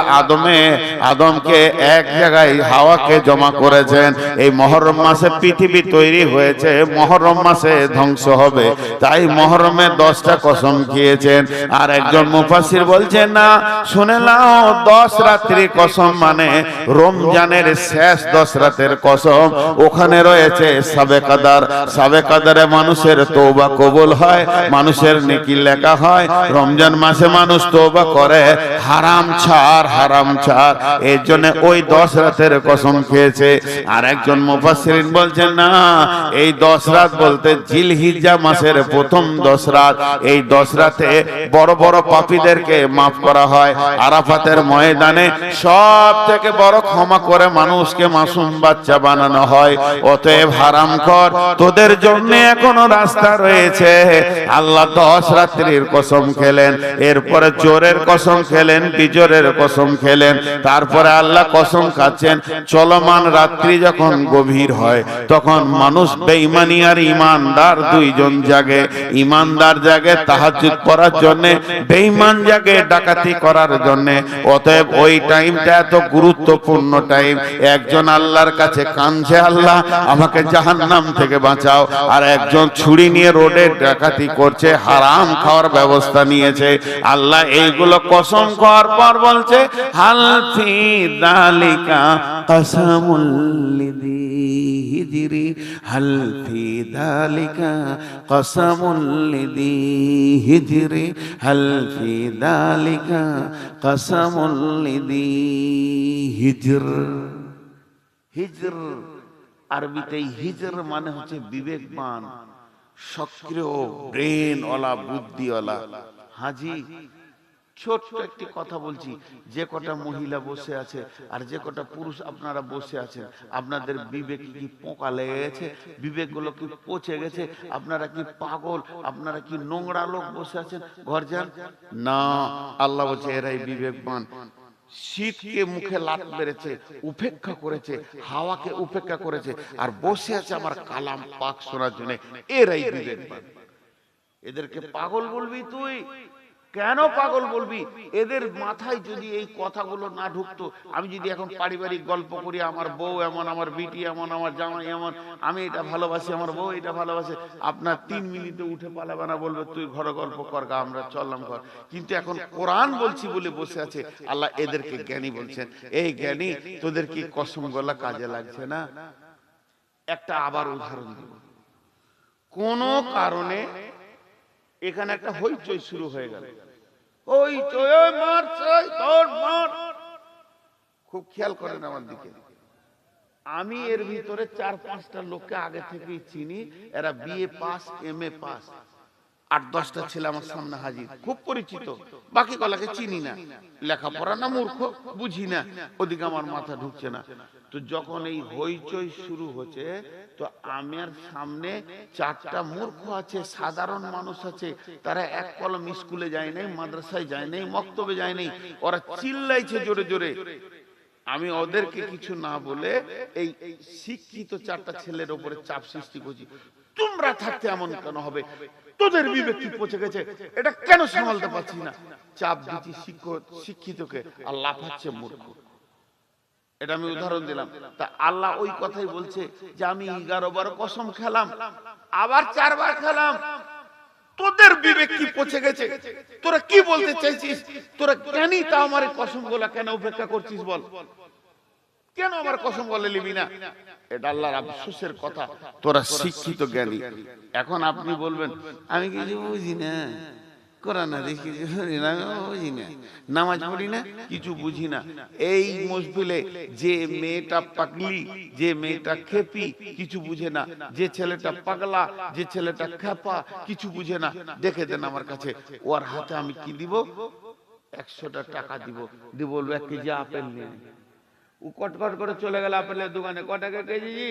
আদমকে এক জায়গায় হাওয়াকে জমা করেছেন। এই মুহররম মাসে মাসে পৃথিবী তৈরি হয়েছে, মহরম মাসে ধ্বংস হবে, তাই মহরমে 10টা কসম খেয়েছেন। আর একজন মুফাসসির বলছেন না, শুনে নাও, 10 রাত্রির কসম মানে রমজানের শেষ 10 রাতের কসম। ওখানে রয়েছে শাবে কদর, শাবে কদরে মানুষের তওবা কবুল হয়, মানুষের নেকি লেখা হয়। রমজান মাসে মানুষ তওবা করে, হারাম ছাড়, হারাম ছাড়, এর জন্য ওই 10 রাতের কসম খেয়েছে। আর একজন মুফাসসিরিন বলছেন না, এই 10 রাত বলতে জিলহিজ্জা মাসের প্রথম 10 রাত। এই 10 রাতে বড় বড় পাপীদেরকে মাফ করা হয়। আরাফাতের ময়দানে সব থেকে বড় ক্ষমা করে মানুষকে মাসুম বাচ্চা বানানো হয়। অতএব হারামখোর, তোদের জন্য এখনো রাস্তা রয়েছে। আল্লাহ 10 রাত্রির কসম খেলেন, এরপরে জোরের কসম খেলেন, বিজোরের কসম খেলেন, তারপরে আল্লাহ কসম খাচ্ছেন চলমান রাত্রি যখন গভীর হয় তখন মানুষ বেঈমানি আর ঈমানদার দুইজন জাগে। ঈমানদার জাগে তাহাজ্জুদ পড়ার জন্য, বেঈমান জাগে ডাকাতি করার জন্য। অতএব ওই টাইমটা এত গুরুত্বপূর্ণ টাইম। একজন আল্লাহর কাছে কাঁদছে, আল্লাহ আমাকে জাহান্নাম থেকে বাঁচাও, আর একজন ছুরি নিয়ে রোডে ডাকাতি করছে, হারাম খাওয়ার ব্যবস্থা নিয়েছে। আল্লাহ এইগুলো কসম খাওয়ার পর বলছে, হাল ফি যালিকা কসমুল লিযি হিজরি, হাল ফি যালিকা কসমুল লিযি হিজরি, হাল ফি যালিকা কসমুল লিযি হিজর। হিজর আরবিতে হিজর মানে হচ্ছে বিবেকবান, সক্রিয়, ব্রেন ওয়ালা, বুদ্ধিওয়ালা। হাজি, ছোট্ট একটি কথা বলছি, যে কটা মহিলা বসে আছে আর যে কটা পুরুষ আপনারা বসে আছেন, আপনাদের বিবেক কি পোকা লেগে গেছে? বিবেক গুলো কি পচে গেছে? আপনারা কি পাগল? আপনারা কি নোংরা লোক বসে আছেন? ঘর যান না। আল্লাহ বলছে এরাই বিবেকবান। শীতকে মুখে লাত মেরেছে, উপেক্ষা করেছে, হাওয়াকে উপেক্ষা করেছে, আর বসে আছে আমার কালাম পাক শোনার জন্য, এরাই বিবেকবান। এদেরকে পাগল বলবি তুই? কেন পাগল বলবি? এদের মাথায় যদি এই কথাগুলো না ঢুকতো, আমি যদি এখন পারিবারিক গল্প করি, আমার বউ এমন, আমার বিটি এমন, আমার জামাই এমন, আমি এটা ভালোবাসি, আমার বউ এটা ভালোবাসে, আপনার 3 মিনিটে উঠে পালাবে না, বলবে তুই ঘরে গল্প কর গা, আমরা চললাম ঘর। কিন্তু এখন কোরআন বলছি বলে বসে আছে। আল্লাহ এদেরকে জ্ঞানী বলছেন, এই জ্ঞানী, তোদের কি কসম গলা কাজে লাগছে না? একটা আবার উদাহরণ দেব। কোন কারণে এখানে একটা হইচই শুরু হয়ে গেল, খুব খেয়াল করেন আমার দিকে। আমি এর ভিতরে 4-5টা লোককে আগে থেকেই চিনি, এরা বিএ পাস, এমএ পাস। 8-10টা ছেলে আমার সামনে হাজির, খুব পরিচিত। বাকি কলাকে চিনি না, লেখাপড়া না মূর্খ, বুঝি না, ওদিকে আমার মাথা ঢুকছে না। তো যখন এই হইচই শুরু হচ্ছে, তো আমার সামনে 4টা মূর্খ আছে, সাধারণ মানুষ আছে, তারা এক কলম স্কুলে যায় নাই, মাদ্রাসায় যায় নাই, মক্তবে যায় নাই, ওরা চিল্লাইছে জোরে জোরে। আমি ওদেরকে কিছু না বলে এই শিক্ষিত 4টা ছেলের উপরে চাপ সৃষ্টি করছি, তোমরা থাকতে এমন কেন হবে? তোদের বিবেক কি পচে গেছে? এটা কেন সামলাতে পারছি না? চাপ দিচ্ছি শিক্ষিতকে, আর লাফাচ্ছে মূর্খ। এটা আমি উদাহরণ দিলাম। তা আল্লাহ ওই কথাই বলছে যে আমি 11 বার কসম খেলাম, আবার 4 বার খেলাম, তোদের বিবেক কি পচে গেছে? তোরা কি বলতে চাইছিস? তোরা জ্ঞানী, তা আমার কসম গুলা কেন উপেক্ষা করছিস? বল, কেন আমার কসম বলে নিবি না? এটা আল্লাহর আফসোসের কথা। তোরা শিক্ষিত জ্ঞানী। এখন আপনি বলবেন আমি কিছু বুঝি না, কোরআন হাদিস কিছু বুঝি না, বুঝি না, নামাজ পড়ি না, কিছু বুঝি না। এই মুশকিলে যে মেয়েটা পাগলি, যে মেয়েটা খেপি, কিছু বুঝে না, যে ছেলেটা পাগলা, যে ছেলেটা খেপা, কিছু বুঝে না, দেখে দেন আমার কাছে। ওর হাতে আমি কি দিব? 100টা টাকা দিব, দিয়ে বলবো 1 কেজি আপেল নিয়ে। ও কটকট করে চলে গেল আপেলের দোকানে, ক টাকা কেজি?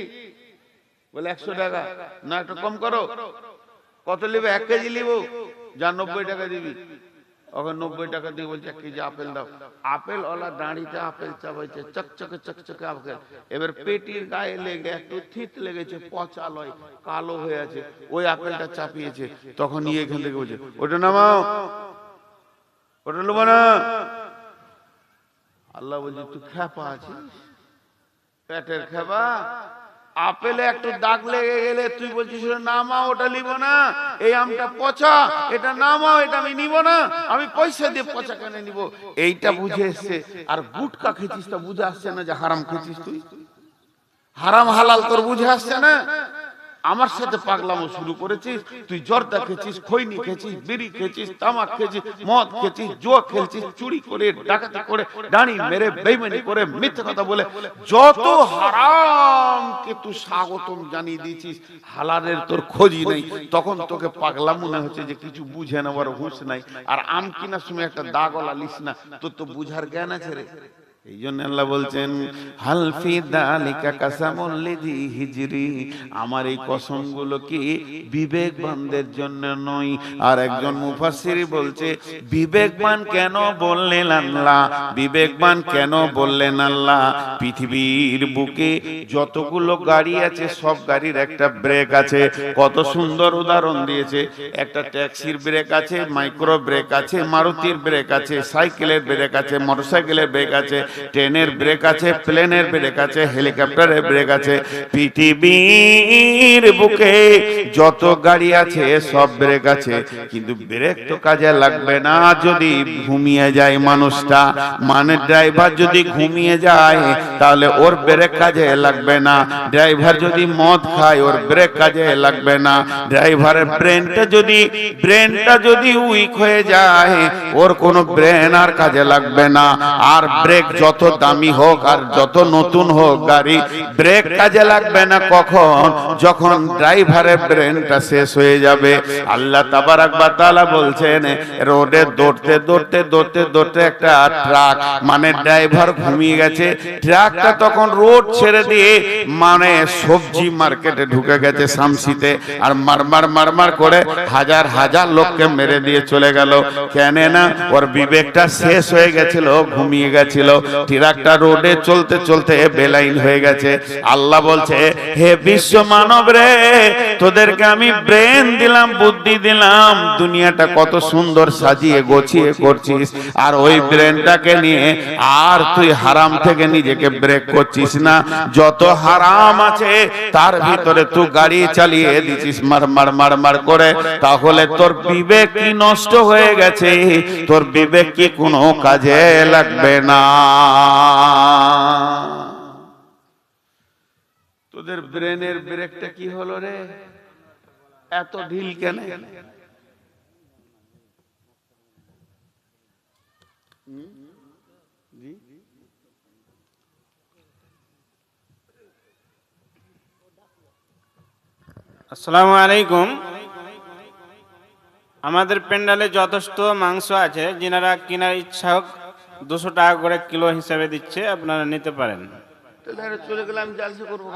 বলে 100 টাকা। না একটু কম করো। কত নিবে? 1 কেজি নিব। যা 90 টাকা দিবি। ওখানে 90 টাকা দিয়ে বলছে 1 কেজি আপেল দাও। আপেল ওলা দাঁড়িতে আপেল চাবাইছে, চকচকে চকচকে আপেল। এবার পেটির গায়ে লেগে একটু থিত লেগেছে, পচা লয়, কালো হয়ে আছে, ওই আপেলটা চাপিয়েছে। তখন নিয়ে এখান থেকে বলছে ওটা নামাও, ওটা নেবো না। আল্লাহ বলছে তুই খেপা আছিস, পেটের খেপা, আপেলে একটু দাগ লেগে গেলে তুই বলছিস নামাও, ওটা নিব না, এই আমটা পচা, এটা নামাও, এটা আমি নিব না, আমি পয়সা দিয়ে পচা কেন নিব, এইটা বুঝে এসছে। আর গুটকা খেছিস তা বুঝে আসছে না যে হারাম খেছিস, তুই হারাম হালাল তোর বুঝে আসছে না। আমার সাথে পাগলামো শুরু করেছিস, তুই জর্দা খেছিস, খৈনি খেছিস, বিড়ি খেছিস, তামাক খেছিস, মদ খেছিস, জুয়া খেলছিস, চুরি করে, ডাকাতি করে, ডানি মেরে, বেইমানি করে, মিথ্যে কথা বলে যত হারামকে তুই স্বাগতম জানিয়ে দিয়েছিস, হালালের তোর খোঁজই নেই। তখন তোকে পাগলা মনে হচ্ছে যে কিছু বুঝে নেওয়ার হুঁশ নাই। আর আম কিনার সময় একটা দাগওয়ালা লিস না, তোর তো বুঝার জ্ঞান আছে রে। এই জন্য আল্লাহ বলছেন হালফি দালিকা কাসামুল লিযি হিজরি, আমার এই কসমগুলো কি বিবেকবানদের জন্য নয়। আর একজন মুফাসসির বলছে বিবেকবান কেন বললেন আল্লাহ, বিবেকবান কেন বললেন আল্লাহ? পৃথিবীর বুকে যতগুলো গাড়ি আছে সব গাড়ির একটা ব্রেক আছে। কত সুন্দর উদাহরণ দিয়েছে, একটা ট্যাক্সির ব্রেক আছে, মাইক্রো ব্রেক আছে, মারুতির ব্রেক আছে, সাইকেলের ব্রেক আছে, মোটরসাইকেলের ব্রেক আছে, ট্রেনের ব্রেক আছে, প্লেনের ব্রেক আছে, হেলিকপ্টারের ব্রেক আছে। পৃথিবীর বুকে যত গাড়ি আছে সব ব্রেক আছে, কিন্তু ব্রেক তো কাজে লাগবে না যদি ঘুমিয়ে যায় মানুষটা। মানে ড্রাইভার যদি ঘুমিয়ে যায় তাহলে ওর ব্রেক কাজে লাগবে না। ড্রাইভার যদি মদ খায় ওর ব্রেক কাজে লাগবে না। ড্রাইভারের ব্রেনটা যদি উইক হয়ে যায় ওর কোনো ব্রেন আর কাজে লাগবে না। আর ব্রেক যত দামি হোক আর যত নতুন হোক গাড়ি, ব্রেক কাজে লাগবে না কখন? যখন ড্রাইভারের ব্রেনটা শেষ হয়ে যাবে। আল্লাহ তাবারাক ওয়া তাআলা বলছেন রোডে দৌড়তে একটা ট্রাক, মানে ড্রাইভার ঘুমিয়ে গেছে, ট্রাকটা তখন রোড ছেড়ে দিয়ে মানে সবজি মার্কেটে ঢুকে গেছে শামসিতে, আর মারমার করে হাজার হাজার লোককে মেরে দিয়ে চলে গেল। কেন না? ওর বিবেকটা শেষ হয়ে গেছিল, ঘুমিয়ে গেছিল। ট্রাকটা রোডে চলতে চলতে বেলাইন হয়ে গেছে। আল্লাহ বলছে হে বিশ্ব মানব রে, তোদেরকে আমি ব্রেন দিলাম, বুদ্ধি দিলাম, দুনিয়াটা কত সুন্দর সাজিয়ে গোছিয়ে করছিস, আর ওই ব্রেনটাকে নিয়ে আর তুই হারাম থেকে নিজেকে ব্রেক করছিস না। যত হারাম আছে তার ভিতরে তুই গাড়ি চালিয়ে দিছিস মার করে, তাহলে তোর বিবেক কি নষ্ট হয়ে গেছে? তোর বিবেক কি কোনো কাজে লাগবে না? তোদের ব্রেনের ব্রেকটা কি হলো রে? এত ঢিল কেন? আসসালামু আলাইকুম। আমাদের প্যান্ডালে যথেষ্ট মাংস আছে, যিনারা কেনার ইচ্ছা হোক 200 টাকা করে কিলো হিসাবে দিচ্ছে, আপনারা নিতে পারেন। চলে গেলাম জালসা করবো,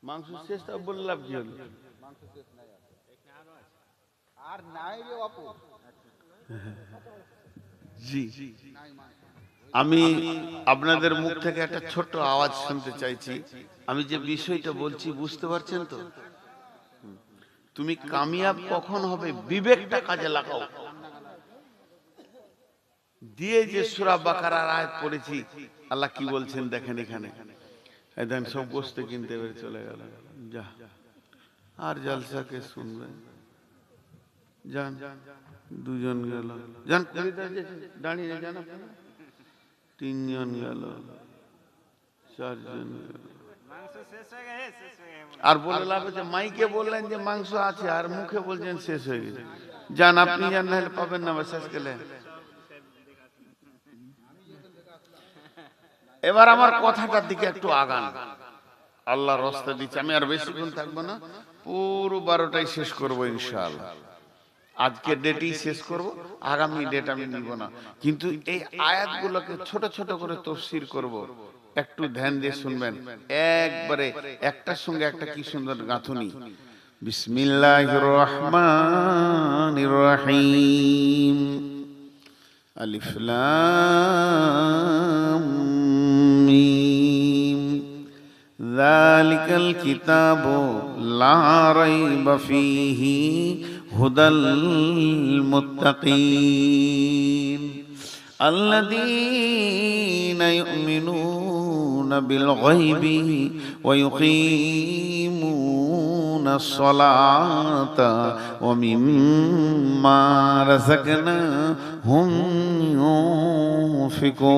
মাংস শেষ বললাম কি হলো? জি, আমি আপনাদের মুখ থেকে একটা ছোট্ট আওয়াজ শুনতে চাইছি। আমি যে বিষয়টা বলছি বুঝতে পারছেন তো? তুমি কামিয়াব কখন হবে? বিবেকটা কাজে লাগাও। দিয়ে যে সূরা বাকারার আয়াত পড়েছি, আল্লাহ কি বলছেন দেখেন এখানে। এদিন সব বসতে কিনতে বের চলে গেল, যা আর জলসাকে শুনবেন। যান, দুজন গেল, যান দাঁড়িয়ে যান, তিনজন গেল, চারজন গেল। আর বলে লাভ হচ্ছে মাইকে বললেন যে মাংস আছে আর মুখে বলছেন শেষ হয়ে গেছে। যান, আপনি যান, না হলে পাবেন না শেষ গেলে। এবার আমার কথাটার দিকে একটু আগান, আল্লাহর রাস্তা দিচ্ছে। আমি আর বেশিক্ষণ থাকবো না, পুরো 12টাই শেষ করবো ইনশাআল্লাহ। আজকে ডেটই শেষ করব, আগামী ডেট আমি নিব না। কিন্তু এই আয়াতগুলোকে ছোট ছোট করে তাফসীর করব, একটু ধ্যান দিয়ে শুনবেন। একবারে একটার সঙ্গে একটা কি সুন্দর গাঁথুনি। বিসমিল্লাহির রহমানির রহিম। আলিফ লাম মিম। যালিকাল কিতাবু লা রাইবা ফীহি হুদাল মুত্তাকিন। الذين يؤمنون بالغيب ويقيمون الصلاة ومما رزقناهم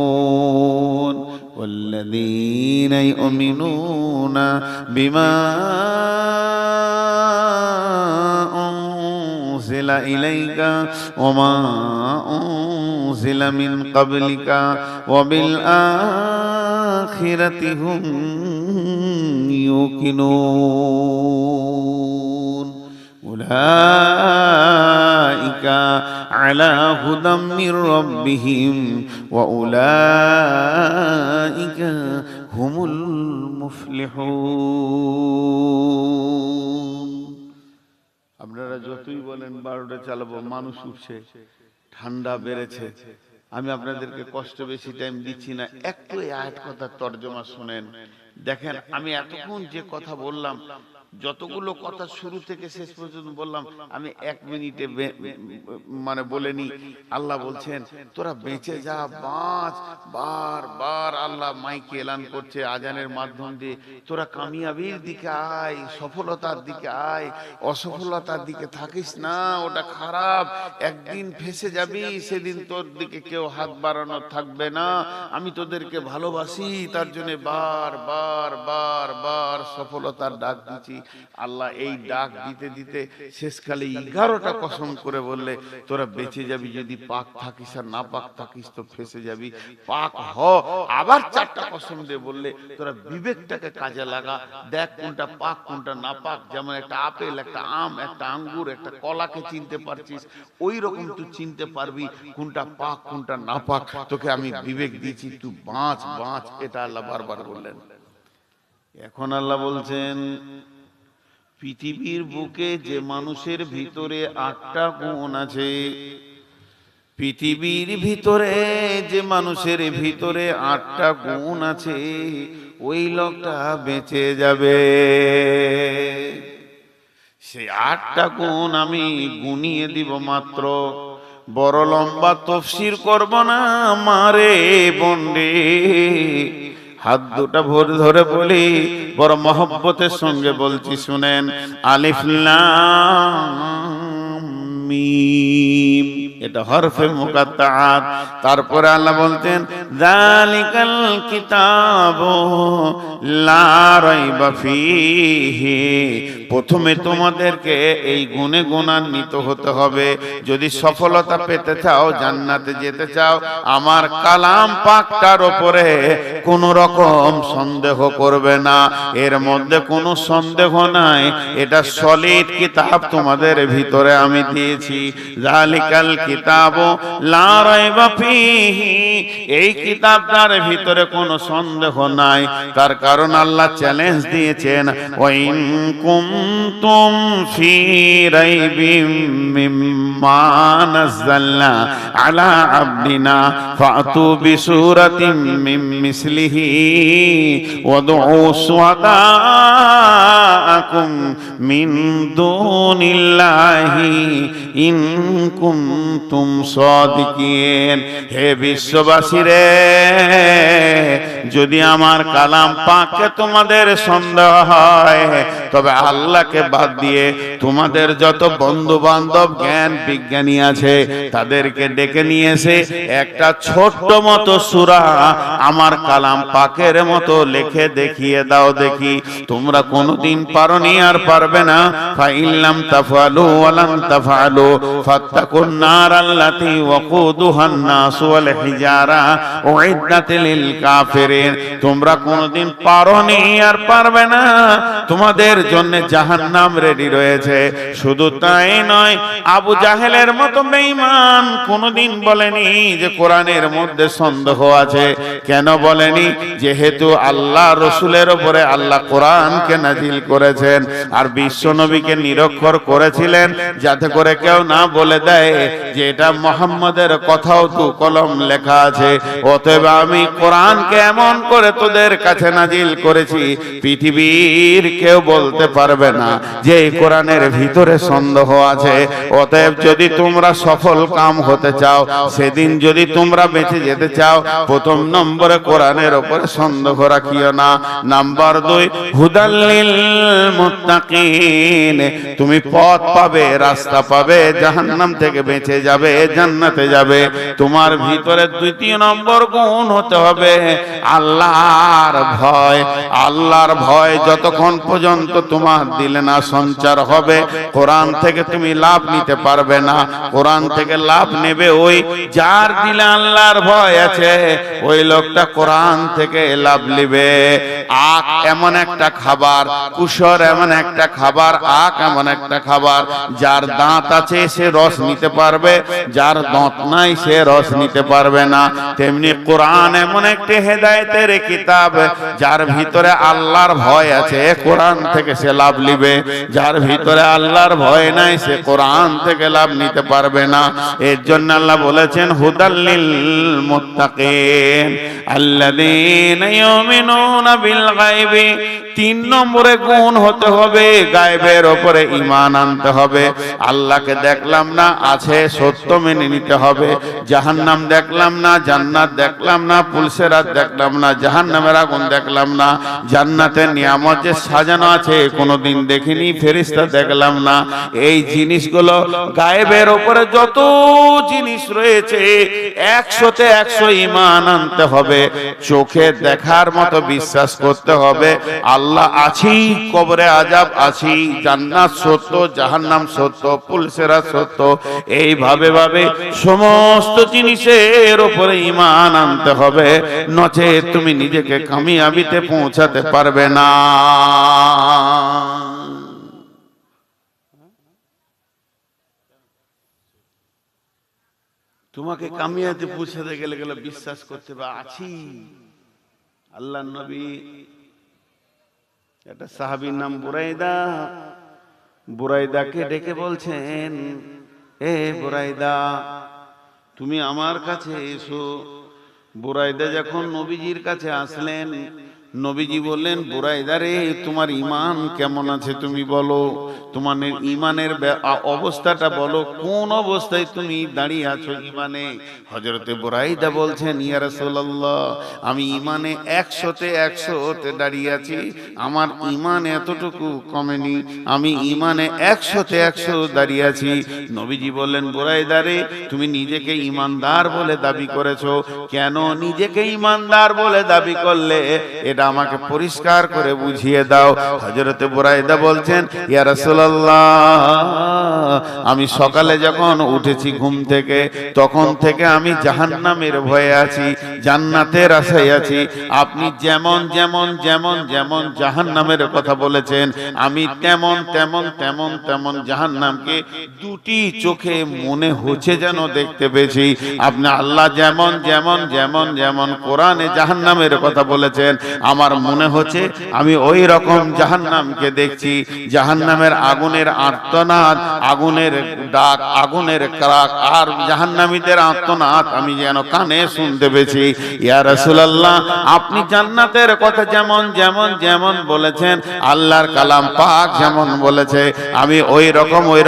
ينفقون والذين يؤمنون بما أنزل إليك وما أنزل من قبلك وبالآخرة هم يوقنون أولئك على هدى من ربهم وأولئك هم المفلحون আপনারা যতই বলেন 12টা চালাবো, মানুষ উঠছে, ঠান্ডা বেড়েছে, আমি আপনাদেরকে কষ্ট বেশি টাইম দিচ্ছি না, একটু এই আয়াত কথার তর্জমা শুনেন। দেখেন আমি এতক্ষণ যে কথা বললাম, যতগুলো কথা শুরু থেকে শেষ পর্যন্ত বললাম, আমি 1 মিনিটে মানে বলেনি। আল্লাহ বলছেন তোরা বেঁচে যা, বাঁচ। বারবার আল্লাহ মাইকে এলান করছে আজানের মাধ্যম দিয়ে, তোরা কামিয়াবির দিকে আয়, সফলতার দিকে আয়, অসফলতার দিকে থাকিস না, ওটা খারাপ, একদিন ফেসে যাবি, সেদিন তোর দিকে কেউ হাত বাড়ানো থাকবে না। আমি তোদেরকে ভালোবাসি, তার জন্য বার বার বার বার সফলতার ডাক দিচ্ছি। আল্লাহ এই ডাক দিতে দিতে শেষকালে 11টা কসম করে বললে তোরা বেঁচে যাবি, যদি পাক থাকিস, আর না পাক থাকিস তো ফেসে যাবি, পাক হ। আবার 4টা কসম দিয়ে বললে তোরা বিবেকটাকে কাজে লাগা, দেখ কোনটা পাক কোনটা না পাক। যেমন একটা আপেল, একটা আম, একটা আঙ্গুর, একটা কলাকে চিনতে পারছিস, ওই রকম তুই চিনতে পারবি কোনটা পাক কোনটা না পাক। তোকে আমি বিবেক দিয়েছি, তুই বাঁচ বাঁচ। এটা আল্লাহ বারবার বললেন। এখন আল্লাহ বলছেন পৃথিবীর বুকে যে মানুষের ভিতরে 8টা গুণ আছে, পৃথিবীর ভিতরে যে মানুষের ভিতরে 8টা গুণ আছে, ওই লোকটা বেঁচে যাবে। সেই 8টা গুণ আমি গুনিয়ে দিব মাত্র, বড় লম্বা তফসির করব না মারে বন্ডে। হাত দুটা ভরে ধরে বলি, বড় মহব্বতের সঙ্গে বলছি, শুনেন। আলিফ লাম মিম, এটা হরফে মুকাত্তাআত। তারপরে আল্লাহ বলতেন যালিকাল কিতাবু লা রাইবা ফীহি। প্রথমে তোমাদেরকে এই গুণে গুণান্বিত হতে হবে। যদি সফলতা পেতে চাও, জান্নাতে যেতে চাও, আমার কালাম পাকটার উপরে কোন রকম সন্দেহ করবে না। এর মধ্যে কোনো সন্দেহ নাই, এটা সলিড কিতাব তোমাদের ভিতরে আমি দিয়েছি। যালিকাল কিতাবু লা রাইবা ফীহি, এই কিতাবটার ভিতরে কোনো সন্দেহ নাই। তার কারণ আল্লাহ চ্যালেঞ্জ দিয়েছেন, ওয়া ইন কুনতুম ফি রাইবিম মিম্মা নাযালনা আলা আবদিনা ফাতু বিসূরাতিম মিন মিসলিহি ওয়াদউ শুহাদাআকুম মিন দুনিল্লাহি ইন কুনতুম সাদিকিন। হে বিশ্ববাসী রে, যদি আমার কালাম পাকে তোমাদের সন্দেহ হয়, তবে আল্লাহকে বাদ দিয়ে তোমাদের যত বন্ধু বান্ধব জ্ঞান বিজ্ঞানী আছে তাদেরকে ডেকে নিয়ে এসে একটা ছোট্ট মতো সূরা আমার কালাম পাকের মতো লিখে দেখিয়ে দাও দেখি। তোমরা কোনোদিন পারোনি, আর পারবে না। ফাইল্লাম তাফআলু ওয়ালান তাফআলু ফাত্তাকুন নার আল্লাতী ওয়াকুদুহান নাস ওয়াল হিজারা উইদ্দাত লিল কাফিরিন। তোমরা কোনোদিন পারোনি, আর পারবে না। তোমাদের জন্য জাহান্নাম রেডি রয়েছে। শুধু তাই নয়, আবু জাহেলের মতো বেঈমান কোনোদিন বলেনি যে কোরআনের মধ্যে সন্দেহ আছে। কেন বলেনি? যেহেতু আল্লাহ রসুলের উপরে আল্লাহ কোরআনকে নাজিল করেছেন, আর বিশ্ব নবীকে নিরক্ষর করেছিলেন, যাতে করে কেউ না বলে দেয় যে এটা মুহাম্মাদের কথাও তো কলম লেখা আছে। অতএব আমি কোরআনকে এমন এমন করে তোদের কাছে নাজিল করেছি পৃথিবীর কেউ বলতে পারবে না যে এই কোরআনের ভিতরে সন্দেহ আছে। অতএব যদি তোমরা সফল কাম হতে চাও, সেদিন যদি তোমরা বেঁচে যেতে চাও, প্রথম নম্বরে কোরআনের উপরে সন্দেহ রাখিও না। নাম্বার 2, হুদাল্লিল মুত্তাকিন, তুমি পথ পাবে, রাস্তা পাবে, জাহান্নাম থেকে বেঁচে যাবে, জান্নাতে যাবে। তোমার ভিতরে দ্বিতীয় নম্বর গুণ হতে হবে আল্লাহর ভয়। আল্লাহর ভয় যতক্ষণ পর্যন্ত তোমার দিলে না সঞ্চার হবে, কোরআন থেকে তুমি লাভ নিতে পারবে না। কোরআন থেকে লাভ নেবে ওই যার দিলে আল্লাহর ভয় আছে, ওই লোকটা কোরআন থেকে লাভ নেবে। আখ এমন একটা খাবার, কুসর এমন একটা খাবার, আখ এমন একটা খাবার, যার দাঁত আছে সে রস নিতে পারবে, যার দাঁত নাই সে রস নিতে পারবে না। তেমনি কোরআন এমন একটি হেদায়েতের কিতাব, যার ভিতরে আল্লাহর ভয় আছে কোরআন থেকে সে লাভ নিবে, যার ভিতরে আল্লাহর ভয় নাই সে কোরআন থেকে লাভ নিতে পারবে না। এর জন্য আল্লাহ বলেছেন হুদাল্লিল মুত্তাকিন আল্লাযীনা ইউমিনুনা বিল গায়বি। 3 নম্বরে গুণ হতে হবে গায়বের উপরে ঈমান আনতে হবে। আল্লাহকে দেখলাম না, আছে, সত্য মেনে নিতে হবে। জাহান্নাম দেখলাম না, জান্নাত দেখলাম না, পুলসেরাত দেখলাম না, জাহান্নামের আগুন দেখলাম না, জান্নাতের নিয়ামত যে সাজানো আছে কোনোদিন দেখিনি, ফেরেশতা দেখলাম না। এই জিনিসগুলো গায়েবের উপরে যত জিনিস রয়েছে 100তে 100 ঈমান আনতে হবে। চোখে দেখার মতো বিশ্বাস করতে হবে আল্লাহ আছি, কবরে আযাব আছি, জান্নাত সত্য, জাহান্নাম সত্য, পুলসেরাত সত্য। এইভাবে ভাবে সমস্ত জিনিসের উপরে ঈমান আনতে হবে, নচেত তুমি নিজেকে কামিয়াবিতে পৌঁছাতে পারবে না। তোমাকে কামিয়াবিতে পৌঁছাতে গেলে বিশ্বাস করতে হবে আছি। আল্লাহর নবী, একটা সাহাবীর নাম বুরাইদা, বুরাইদাকে ডেকে বলছেন, এ বুরাইদা তুমি আমার কাছে এসো। বুরাইদা যখন নবীজির কাছে আসলেন, নবীজি বললেন, বুরাইদা রে তোমার ঈমান কেমন আছে তুমি বলো, তোমার ঈমানের অবস্থাটা বলো, কোন অবস্থায় তুমি দাঁড়িয়ে আছো ঈমানে। হযরতে বুরাইদা বলছেন, ইয়া রাসূলুল্লাহ আমি ঈমানে 100তে 100তে দাঁড়িয়ে আছি, আমার ঈমান এতটুকু কমেনি, আমি ঈমানে 100তে 100 দাঁড়িয়ে আছি। নবীজি বললেন, বুরাইদা রে তুমি নিজেকে ঈমানদার বলে দাবি করেছো, কেন নিজেকে ঈমানদার বলে দাবি করলে এটা আমাকে পরিষ্কার করে বুঝিয়ে দাও। হযরতে বুরাইদা বলছেন, ইয়া রাসূলুল্লাহ আমি সকালে যখন উঠেছি ঘুম থেকে, তখন থেকে আমি জাহান্নামের ভয়ে আছি, জান্নাতের আশায় আছি। আপনি যেমন যেমন যেমন যেমন জাহান্নামের কথা বলেছেন, আমি তেমন তেমন তেমন তেমন জাহান্নামকে দুটি চোখে মনে হচ্ছে যেন দেখতে পেয়েছি। আপনি আল্লাহ যেমন যেমন যেমন যেমন কোরআনে জাহান্নামের কথা বলেছেন, আমার মনে হচ্ছে আমি ওই রকম জাহান্নামকে দেখছি। জাহান্নামের আগুনের আর্তনাদ, আগুনের ডাক, আগুনের ক্রাক আর জাহান্নামীদের আর্তনাদ আমি যেন কানে শুনতে পেয়েছি। ইয়া রাসূলুল্লাহ আপনি জান্নাতের কথা যেমন যেমন যেমন বলেছেন, আল্লাহর কালাম পাক যেমন বলেছে, আমি ওই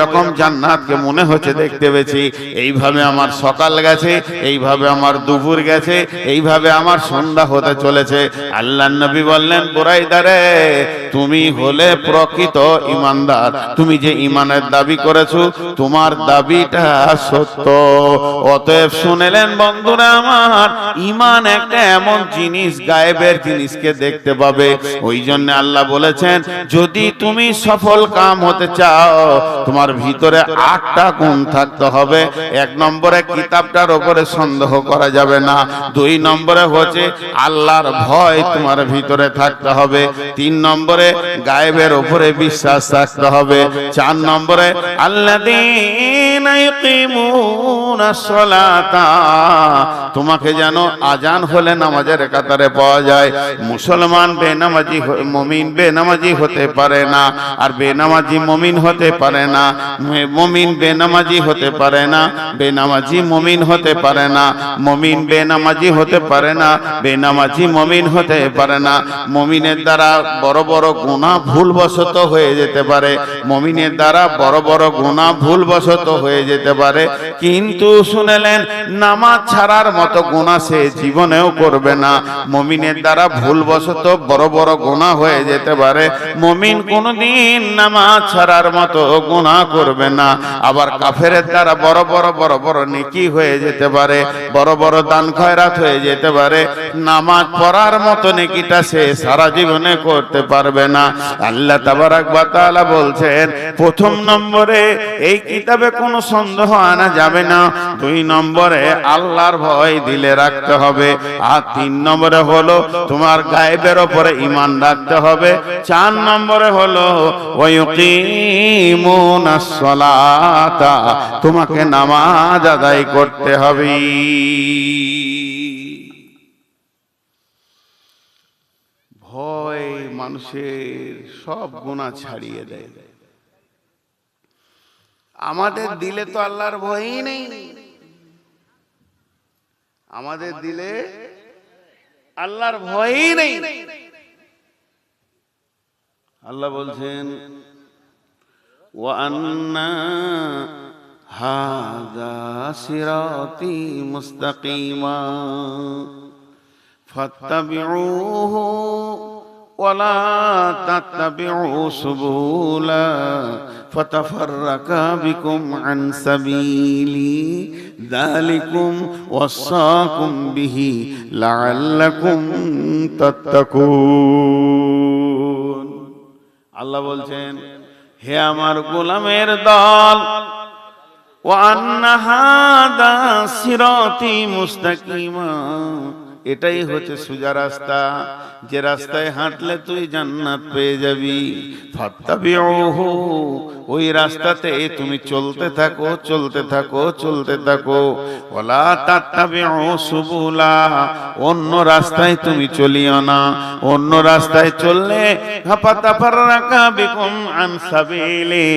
রকম জান্নাতকে মনে হচ্ছে দেখতে পেয়েছি। এইভাবে আমার সকাল গেছে, এইভাবে আমার দুপুর গেছে, এইভাবে আমার সন্ধ্যা হতে চলেছে। আল্লাহর নবী বললেন, বুরাইদা রে তুমি হলে প্রকৃত ঈমানদার, তুমি যে ঈমানের দাবি করেছো তোমার দাবিটা সত্য। অতএব শুনেলেন বন্ধুরা আমার, ঈমান একটা এমন জিনিস, গায়েবের জিনিসকে দেখতে পাবে। ওই জন্য আল্লাহ বলেছেন, যদি তুমি সফল কাম হতে চাও তোমার ভিতরে 8টা গুণ থাকতে হবে। 1 নম্বরে কিতাবটার উপরে সন্দেহ করা যাবে না। 2 নম্বরে হচ্ছে আল্লাহর ভয় তোমার ভিতরে থাকতে হবে। 3 নম্বরে গায়েবের উপরে বিশ্বাস থাকতে হবে। 4 নম্বরে আল্লাযীনা ইয়ুকিমুনাস সালাতা, তোমাকে যেন আজান হলে নামাজের কাতারে পাওয়া যায়। মুসলমান বেনামাজি মুমিন বেনামাজি হতে পারে না, আর বেনামাজি মুমিন হতে পারে না, মুমিন বেনামাজি হতে পারে না, বেনামাজি মুমিন হতে পারে না, মুমিন বেনামাজি হতে পারে না, বেনামাজি মুমিন হতে পারে না। মুমিনের দ্বারা বড় বড় গুনাহ ভুলবশত হয়ে যেতে পারে, মুমিনের দ্বারা বড় বড় গুনাহ ভুলবশত হয়ে যেতে পারে, কিন্তু শুনেলেন নামাজ ছাড়ার মতো গুনাহ সে জীবনেও করবে না। মুমিনের দ্বারা ভুলবশত বড় বড় গুনাহ হয়ে যেতে পারে, মুমিন কোনদিন নামাজ ছাড়ার মতো গুনাহ করবে না। আবার কাফেরের দ্বারা বড় বড় নেকি হয়ে যেতে পারে, বড় বড় দান খয়রাত হয়ে যেতে পারে, নামাজ পড়ার মতো নেকিটা সে সারা জীবনে করতে পারবে না। আল্লাহ তাবারাক ওয়া তাআলা বলছেন, প্রথম নম্বরে এই কিতাবে কোনো সন্দেহ আনা যাবে না, 2 নম্বরে আল্লাহর ভয় দিলে রাখতে হবে, আর 3 নম্বরে হলো তোমার গায়েবের উপরে ঈমান রাখতে হবে, 4 নম্বরে হলো ওয়া ইয়ুকিমুনাস সালাতা, তোমাকে নামাজ আদায় করতে হবে। ভয় মানুষের সব গুনাহ ছাড়িয়ে দেয়। আমাদের দিলে তো আল্লাহর ভয়ই নেই, আমাদের দিলে আল্লাহর ভয়ই নেই। আল্লাহ বলছেন, ওয়া আন্না হাযা সিরাতি মুস্তাকিমা ফাত্তাবিউহু ওয়া লা তাত্তাবিউ সুবুলা ফাতাফাররাকা বিকুম আন সাবিলি যালিকুম ওয়াসাকুম বিহি লাআল্লাকুম তাত্তাকুন। আল্লাহ বলছেন, হে আমার গোলামের দল, ওয়া আন্না হাযা সিরাতি মুস্তাকিমা, এটাই হচ্ছে সোজা রাস্তা, যে রাস্তায় হাঁটলে তুই জান্নাত পেয়ে যাবি। ফাত্তাবিউহু, ওই রাস্তাতে তুমি চলতে থাকো চলতে থাকো চলতে থাকো। ওয়ালা তাত্তাবিউ সুবুলা, অন্য রাস্তায় তুমি চলিও না, অন্য রাস্তায় চললে ফাতাফাররাকা বিকুম আন সাবিলি,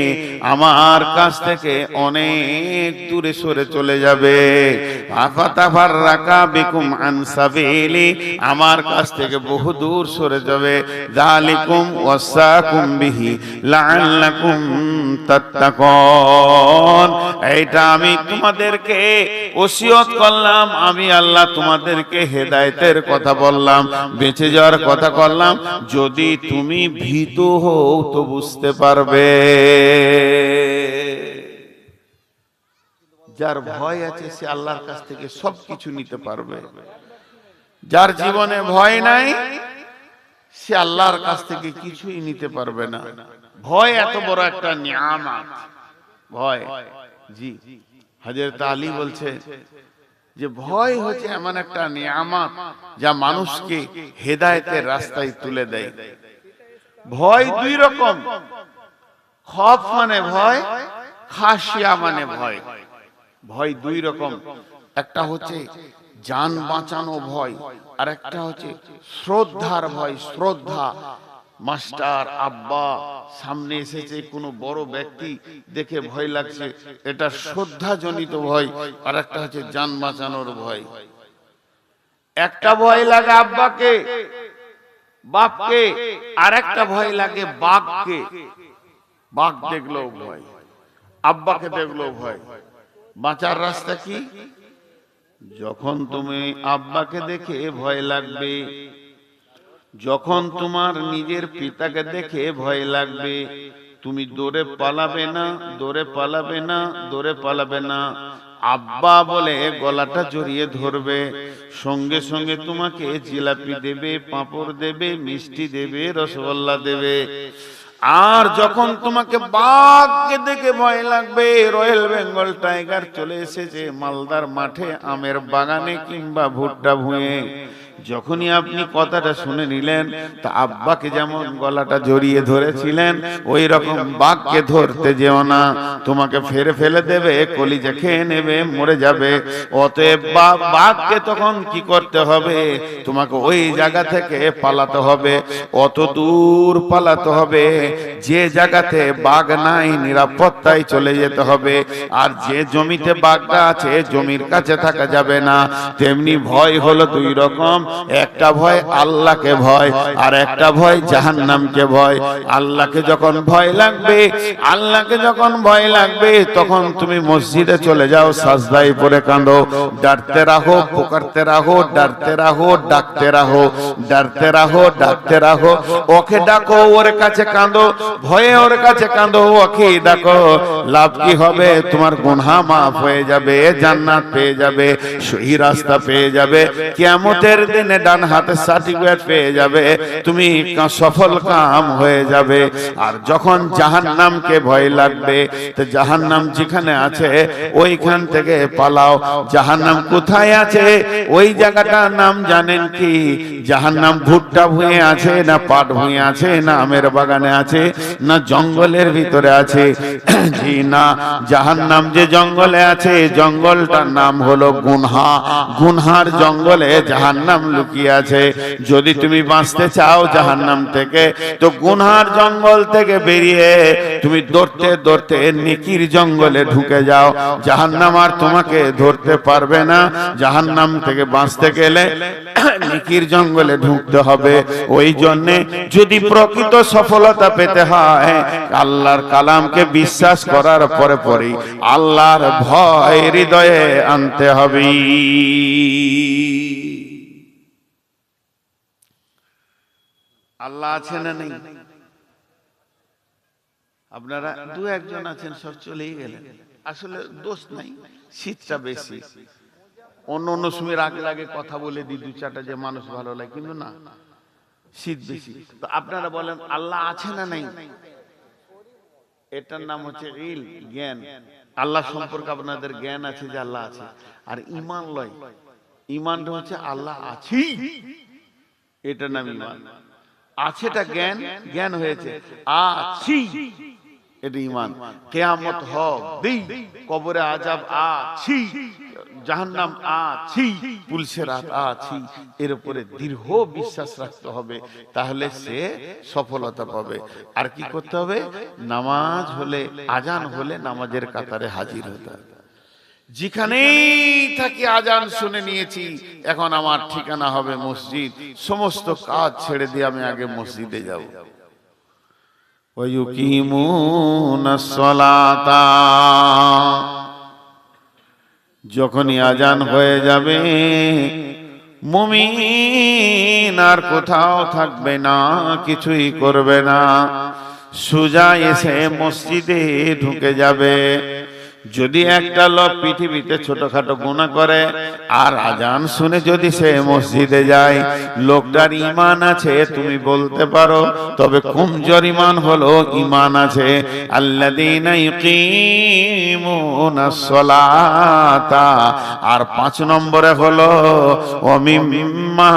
আমার কাছ থেকে অনেক দূরে সরে চলে যাবে। ফাতাফাররাকা বিকুম আন সাবিলি, আমার কাছ থেকে বহু দূর সরে যাবে। যালিকুম ওয়াসাকুম বিহি লাআল্লাকুম তাত্তাকুন, এইটা আমি তোমাদেরকে ওসিয়ত করলাম, আমি আল্লাহ তোমাদেরকে হেদায়েতের কথা বললাম, বেঁচে যাওয়ার কথা করলাম, যদি তুমি ভীত হও তো বুঝতে পারবে। যার ভয় আছে সে আল্লাহর কাছ থেকে সবকিছু নিতে পারবে, যার জীবনে ভয় নাই সে আল্লাহর কাছ থেকে কিছুই নিতে পারবে না। ভয় এত বড় একটা নিয়ামত, ভয়। জি, হযরত আলী বলছে যে ভয় হচ্ছে এমন একটা নিয়ামত যা মানুষকে হেদায়েতের রাস্তায় তুলে দেয়। ভয় 2 রকম, খৌফ মানে ভয়, খাশিয়া মানে ভয়। ভয় 2 রকম, একটা হচ্ছে জান বাঁচানো ভয়, আর একটা হচ্ছে শ্রদ্ধার ভয়। শ্রদ্ধা, মাস্টার আব্বা সামনে এসেছে, কোনো বড় ব্যক্তি দেখে ভয় লাগছে, এটা শ্রদ্ধাজনিত ভয়। আর একটা হচ্ছে জান বাঁচানোর ভয়। একটা ভয় লাগে আব্বাকে বাপকে, আর একটা ভয় লাগে বাঘকে। বাঘ দেখলেও ভয়, আব্বাকে দেখলেও ভয়। বাঁচার রাস্তা কি? যখন তুমি আব্বাকে দেখে ভয় লাগবে, যখন তোমার নিজের পিতাকে দেখে ভয় লাগবে, তুমি দৌড়ে পালাবে না, দৌড়ে পালাবে না, দৌড়ে পালাবে না। আব্বা বলে গলাটা জড়িয়ে ধরবে, সঙ্গে সঙ্গে তোমাকে জিলাপি দেবে, পাঁপড় দেবে, মিষ্টি দেবে, রসগোল্লা দেবে। আর যখন তোমাকে বাঘকে দেখে ভয় লাগবে, রয়্যাল বেঙ্গল টাইগার চলে এসেছে মালদার মাঠে, আমের বাগানে কিংবা ভুট্টা ভুঁয়ে, যখনই আপনি কথাটা শুনে নিলেন, তা আব্বাকে যেমন গলাটা জড়িয়ে ধরেছিলেন, ওই রকম বাঘকে ধরতে যেও না, তোমাকে ফেরে ফেলে দেবে, কলিজা খেয়ে নেবে, মরে যাবে। অতএব বাঘকে তখন কি করতে হবে, তোমাকে ওই জায়গা থেকে পালাতে হবে, অত দূর পালাতে হবে, যে জায়গাতে বাঘ নাই নিরাপত্তায় চলে যেতে হবে। আর যে জমিতে বাঘটা আছে জমির কাছে থাকা যাবে না। তেমনি ভয় হলো দুই রকম, একটা ভয় আল্লাহকে ভয়, আর একটা ভয় জাহান্নামকে ভয়। আল্লাহকে যখন ভয় লাগবে, আল্লাহকে যখন ভয় লাগবে, তখন তুমি মসজিদে চলে যাও, সাজদায় পড়ে কাঁদো, ডাকতে রাখো, পুকারতে রাখো, ডাকতে রাখো, ডাকতে রাখো, ডাকতে রাখো, ডাকতে রাখো, ওকে ডাকো, ওর কাছে কাঁদো, ভয়ে ওর কাছে কাঁদো, ওকে ডাকো। লাভ কি হবে? তোমার গুনাহ মাফ হয়ে যাবে, জান্নাত পেয়ে যাবে, সহি রাস্তা পেয়ে যাবে, কিয়ামতের দিনে ডান হাতে সার্টিফিকেট পেয়ে যাবে, তুমি সফল কাম হয়ে যাবে। আর যখন জাহান্নামকে ভয় লাগবে, তো জাহান্নাম যেখানে আছে ওইখান থেকে পালাও। জাহান্নাম কোথায় আছে? ওই জায়গাটার নাম জানেন কি? জাহান্নাম ভুট্টা ভুঁয়ে আছে, না পাট ভুঁয়ে আছে, না আমের বাগানে আছে, না জঙ্গলের ভিতরে আছে? জি না, জাহান্নাম যে জঙ্গলে আছে, জঙ্গলটার নাম হলো গুনহা। গুনহার জঙ্গলে জাহান্নাম লুকিয়ে আছে। যদি তুমি বাঁচতে চাও জাহান্নাম থেকে, তো গুনহার জঙ্গল থেকে বেরিয়ে তুমি দৌড়তে দৌড়তে নেকির জঙ্গলে ঢুকে যাও। জাহান্নাম আর তোমাকে ধরতে পারবে না। জাহান্নাম থেকে বাঁচতে গেলে নেকির জঙ্গলে ঢুকতে হবে। ওই জন্যে যদি প্রকৃত সফলতা পেতে হয়, আল্লাহর কালামকে বিশ্বাস করার পরে পরেই আল্লাহর ভয় হৃদয়ে আনতে হবে। আল্লাহ আছে না নেই? আপনারা দু একজন আছেন, সব চলেই গেলেন। আসলে দোষ নাই, শীতটা বেশি। অন্য অন্য সময় রাগ লাগে, কথা বলে দিই দু চারটা, যে মানুষ ভালো লাগে, কিন্তু না, শীত বেশি। তো আপনারা বলেন আল্লাহ আছে না নাই? এটার নাম হচ্ছে ইল, জ্ঞান। আল্লাহ সম্পর্কে আপনাদের জ্ঞান আছে যে আল্লাহ আছে। আর ঈমান লয়, ঈমানটা হচ্ছে আল্লাহ আছে, এটার নাম ঈমান। আছেটা জ্ঞান, জ্ঞান হয়েছে আছি, এটা ঈমান। কিয়ামত হবে, কবরে আযাব আছি, জাহান্নাম আছি, পুলসে রাত আছি, এর উপরে দৃঢ় বিশ্বাস রাখতে হবে, তাহলে সে সফলতা পাবে। আর কি করতে হবে? নামাজ হলে, আজান হলে নামাজের কাতারে হাজির হতে হবে। যেখানেই থাকি আজান শুনে নিয়েছি, এখন আমার ঠিকানা হবে মসজিদ, সমস্ত কাজ ছেড়ে দিয়ে আমি আগে মসজিদে যাব। ওয়ায়ুকিমুনাস সালাতা, যখনই আজান হয়ে যাবে, মুমিন আর কোথাও থাকবে না, কিছুই করবে না, সোজা এসে মসজিদে ঢুকে যাবে। যদি একটা লোক পৃথিবীতে ছোটখাটো গুনাহ করে আর আজান শুনে যদি সে মসজিদে যায়, লোকটার ঈমান আছে তুমি বলতে পারো, তবে কমজোর ঈমান হলো ঈমান আছে। আল্লাযীনা ইউকিমুনাস সালাতা, আর 5 নম্বরে হলো ওয়া মিম্মা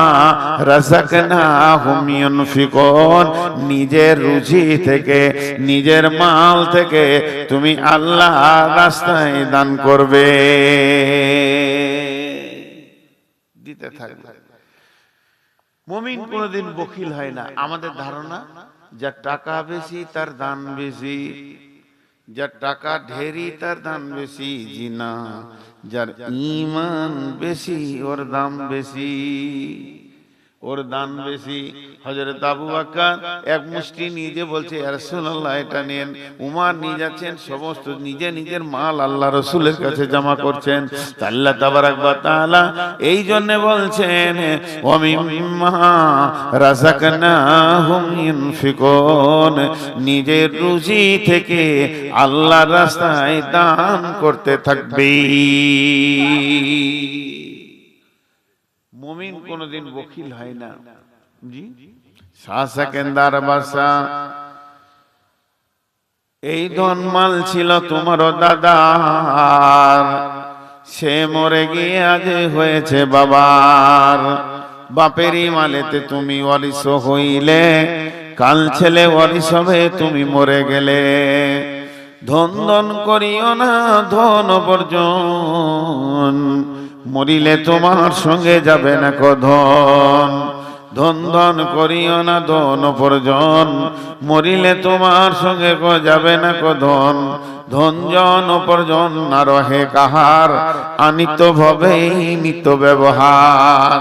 রাযাকনাহুম ইউনফিকুন, নিজের রুজি থেকে, নিজের মাল থেকে তুমি আল্লাহর রাস্তায় দান করবে, দিতে থাকবে। মুমিন কোনদিন বখিল হয় না। আমাদের ধারণা যার টাকা বেশি তার দান বেশি, যার টাকা ঢেরি তার দান বেশি। জি না, যার ঈমান বেশি ওর দাম বেশি, ওর দান বেশি। হযরত আবু বকর এক মুষ্টি নিজে বলছে, ইয়া রাসূলুল্লাহ এটা নেন। উমর নিয়ে যাচ্ছেন, সমস্ত নিজে নিজের মাল আল্লাহ রাসূলের কাছে জমা করছেন। আল্লাহ তাবারাক ওয়া তাআলা এই জন্য বলছেন ওয়া মিম্মা রাযাকনাহুম ইউনফিকুন, নিজের রুজি থেকে আল্লাহর রাস্তায় দান করতে থাকবে। মুমিন কোনদিন বখিল হয় না। জি, শাসকেন্দার বাসা, এই ধনমাল ছিল তোমার দাদার, সে মরে গিয়ে আজ হয়েছে বাবার। বাপেরই মালেতে তুমি ওয়ারিস হইলে, কাল ছেলে ওয়ারিস হবে তুমি মরে গেলে। ধন ধন করিও না ধন বর্জন, মরিলে তোমার সঙ্গে যাবে না কো ধন। ধন ধন করিও না ধন উপার্জন, মরিলে তোমার সঙ্গে কো যাবে না কো ধন। ধন জন উপার্জন না রহে কাহার, আনিত ভবেই নিত ব্যবহার।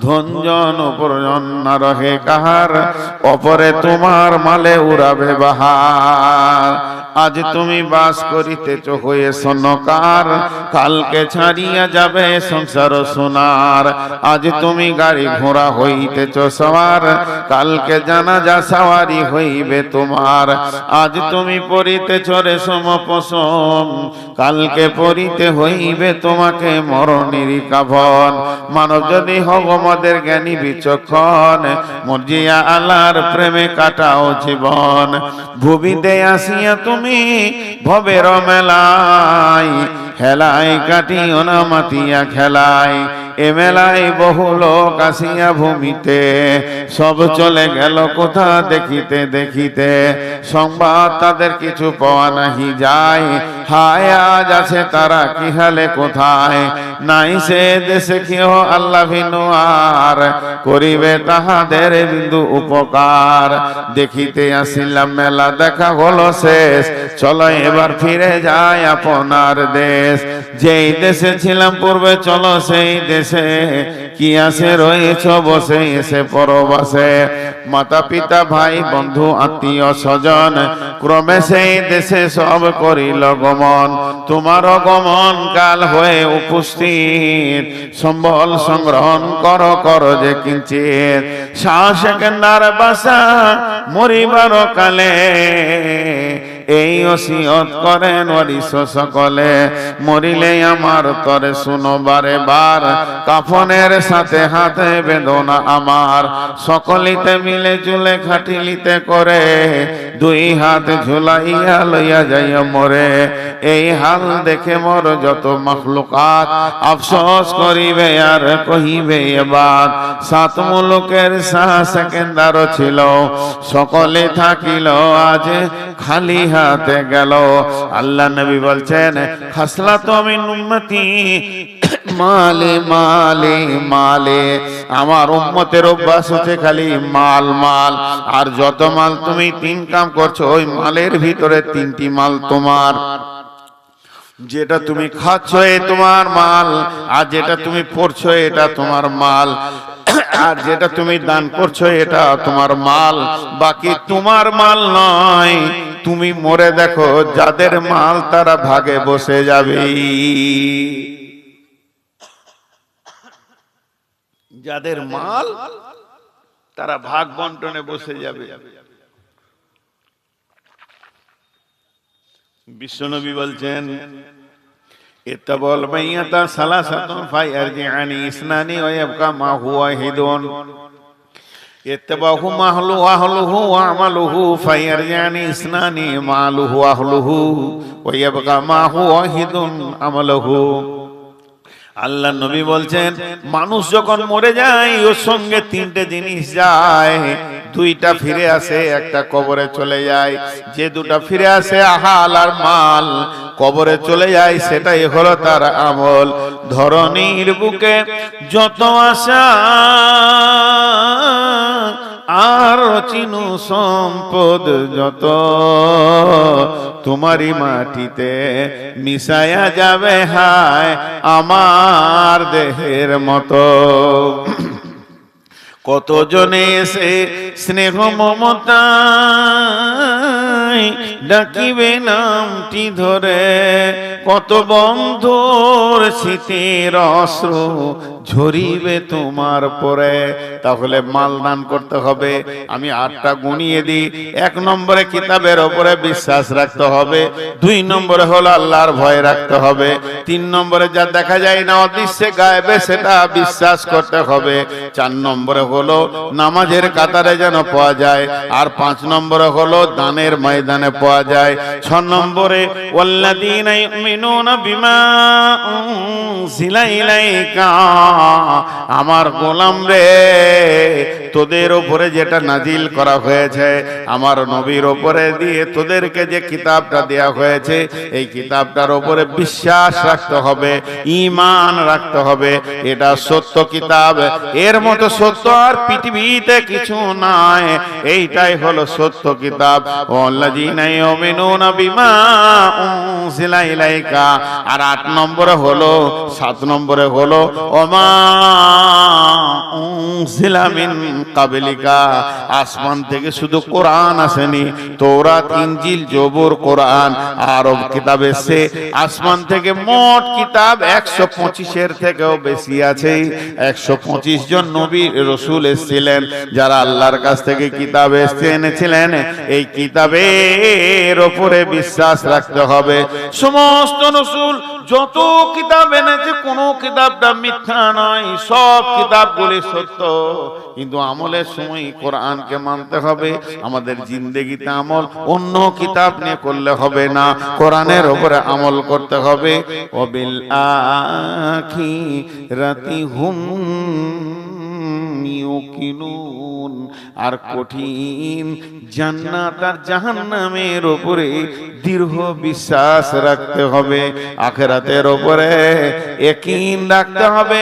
ধন জন উপার্জন না রহে কাহার, অপরে তোমার মালে উড়াবে বাহার। আজ তুমি বাস করিতেছ হয়ে সোনকার, কালকে ছাড়িয়া যাবে সংসার সোনার। আজ তুমি গাড়ি ঘোড়া হইতেছ সওয়ার, কালকে জানাজা সওয়ারি হইবে তোমার। আজ তুমি পরিতেছ রেশম পশম, কালকে পরিতে হইবে তোমাকে মরণের কাফন। মানব যদি হব মদের জ্ঞানী বিচক্ষণ, মর্জিয়া আল্লাহর প্রেমে কাটাও জীবন। ভুবিতে আসিয়া তুমি ভবের মেলায়, হেলায় কাটিও না মাতিয়া খেলায়। এ মেলায় বহু লোক আসিয়া ভূমিতে, সব চলে গেল কোথা দেখিতে দেখিতে। সংবাদ তাদের কিছু পাওয়া নাহি যায়, হায় আজ আছে তারা কি হালে কোথায়। নাই সে দেশে কেহ আল্লাহ ভিন্ন আর, করিবে তাহাদের বিন্দু উপকার। দেখিতে আসিলাম মেলা দেখা হলো শেষ, চলো এবার ফিরে যায় আপনার দেশ। যেই দেশে ছিলাম পূর্বে চলো সেই দেশে, কি আসে রয়েছ বসে এসে পরবাসে। মাতা পিতা ভাই বন্ধু আত্মীয় স্বজন, ক্রমে সেই দেশে সব করিল গমন। তোমার গমন কাল হয়ে উপস্থিত, সম্বল সংগ্রহণ কর যে কিঞ্চিত। শ্বাস কেন্দার বাসা মরিবার কালে, এই ওসিয়ত করেন ওয়ারিস সকলে। মরিলে আমার তরে শুনো বারে বার, কাফনের সাথে হাতে বেদনা আমার। সকলিতে মিলে জুলে খাটিলিতে করে, দুই হাত ঝুলাইয়া লইয়া যাইয়া মরে। এই হাল দেখে মোর যত মখলুকাত, আফসোস করিবে আর কহিবে এবার। সাত মুলুকের শাহ সেকেন্দার ছিল, সকলে থাকিল আজ খালি হাতে গেল। আল্লাহ নবী বলছেন, খাসলাত মিন উম্মতি মালে মালে মালে। আমার উম্মতের অভ্যাস হচ্ছে খালি মাল মাল। আর যত মাল তুমি তিন কাম করছো, ওই মালের ভিতরে তিনটি মাল তোমার। যেটা তুমি খাচ্ছ এ তোমার মাল, আর যেটা তুমি পড়ছো এটা তোমার মাল, আর যেটা তুমি দান করছো এটা তোমার মাল। বাকি তোমার মাল নয়। তুমি মরে দেখো যাদের মাল তারা ভাগে বসে যাবে, যাদের মাল তারা ভাগ বন্টনে বসে যাবে। বিশ্বনবী বলছেন, ইত্তাবাল মাইয়াতা সালাসাতুন ফায়ারজিআনি ইসনানি ওয়া ইয়াবকা মা হুয়া হিদুন। ইত্তাবাহু মাহলুহু আহলুহু ওয়া আমালুহু ফায়ারজিআনি ইসনানি মালুহু আহলুহু ওয়া ইয়াবকা মা হুয়া হিদুন আমালুহু। আল্লাহ নবী বলছেন, মানুষ যখন মরে যায় ওর সঙ্গে তিনটে জিনিস যায়। দুইটা ফিরে আসে, একটা কবরে চলে যায়। যে দুটা ফিরে আসে আহাল আর মাল, কবরে চলে যায় সেটাই হলো তার আমল। ধরণীর বুকে যত আশা আর চিনু সম্পদ যত, তোমারই মাটিতে মিশায়া যাবে হায় আমার দেহের মতো। কত জনে এসে স্নেহ মমতায় ডাকিবে নামটি ধরে, কত বন্ধুর শীতের অশ্রু ঝরিবে তোমার পরে। তাহলে মাল দান করতে হবে। আমি 8টা গুনিয়ে দিই। 1 নম্বরে কিতাবের উপরে বিশ্বাস রাখতে হবে, 2 নম্বরে হলো আল্লাহর ভয় রাখতে হবে, 3 নম্বরে যা দেখা যায় না অদৃশ্যে গায়েবে সেটা বিশ্বাস করতে হবে, 4 নম্বরে হলো নামাজের কাতারে যেন পাওয়া যায়, আর 5 নম্বরে হলো দানের ময়দানে পাওয়া যায়, 6 নম্বরে ওয়াল্লাযীনা ইউমিনুনা বিমা উনজিলা ইলাইকা, আমার গোলাম রে তোদের উপরে যেটা নাজিল করা হয়েছে আমার নবীর উপরে দিয়ে তোদেরকে যে কিতাবটা দেয়া হয়েছে এই কিতাবটার উপরে বিশ্বাস রাখতে হবে, ঈমান রাখতে হবে। এটা সত্য কিতাব, এর মতো সত্য আর পৃথিবীতে কিছু নাই, এইটাই হলো সত্য কিতাব। ওয়াল্লাযীনা ইউমিনুনা বিমা উনজিলা ইলাইকা। আর 8 নম্বরে হলো 7 নম্বরে হলো ওমা উনজিলা মিন কাবলিকা, আসমান থেকে শুধু কোরআন আসেনি, তৌরাত, ইনজিল, জবুর, কোরআন আরব কিতাব এসেছে। আসমান থেকে মোট কিতাব 125-এর থেকেও বেশি আছে। 125 জন নবী রাসূল এসেছিলেন যারা আল্লাহর কাছ থেকে কিতাব এনেছিলেন। এই কিতাবের উপরে বিশ্বাস রাখতে হবে। সমস্ত রাসূল যত কিতাব এনেছে কোনো কিতাবটা মিথ্যা নয়, সব কিতাবগুলি সত্য। কিন্তু আমলের সময় কোরআনকে মানতে হবে। আমাদের জিন্দেগিতে আমল অন্য কিতাব নিয়ে করলে হবে না, কোরআনের উপরে আমল করতে হবে। ওয়াবিল আখিরাতি হুম ইউকিনুন। আর কঠিন জান্নাত আর জাহান্নামের উপরে দৃঢ় বিশ্বাস রাখতে হবে, আখিরাতের উপরে ইয়াকিন রাখতে হবে।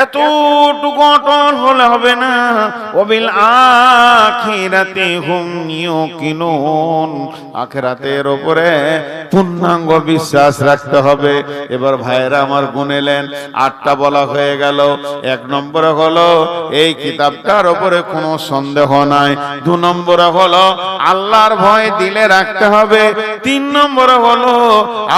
এতটুকু অটল হলে হবে না। ওয়াবিল আখিরাতি হুম ইউকিনুন, আখিরাতের উপরে পূর্ণাঙ্গ বিশ্বাস রাখতে হবে। এবার ভাইরা আমার গুনেলেন, 8টা বলা হয়ে গেল। 1 নম্বরে হলো এই কিতাবটার উপরে কোনো সন্দেহ নাই, 2 নম্বরে হলো আল্লাহর ভয় দিলে রাখতে হবে, 3 নম্বরে হলো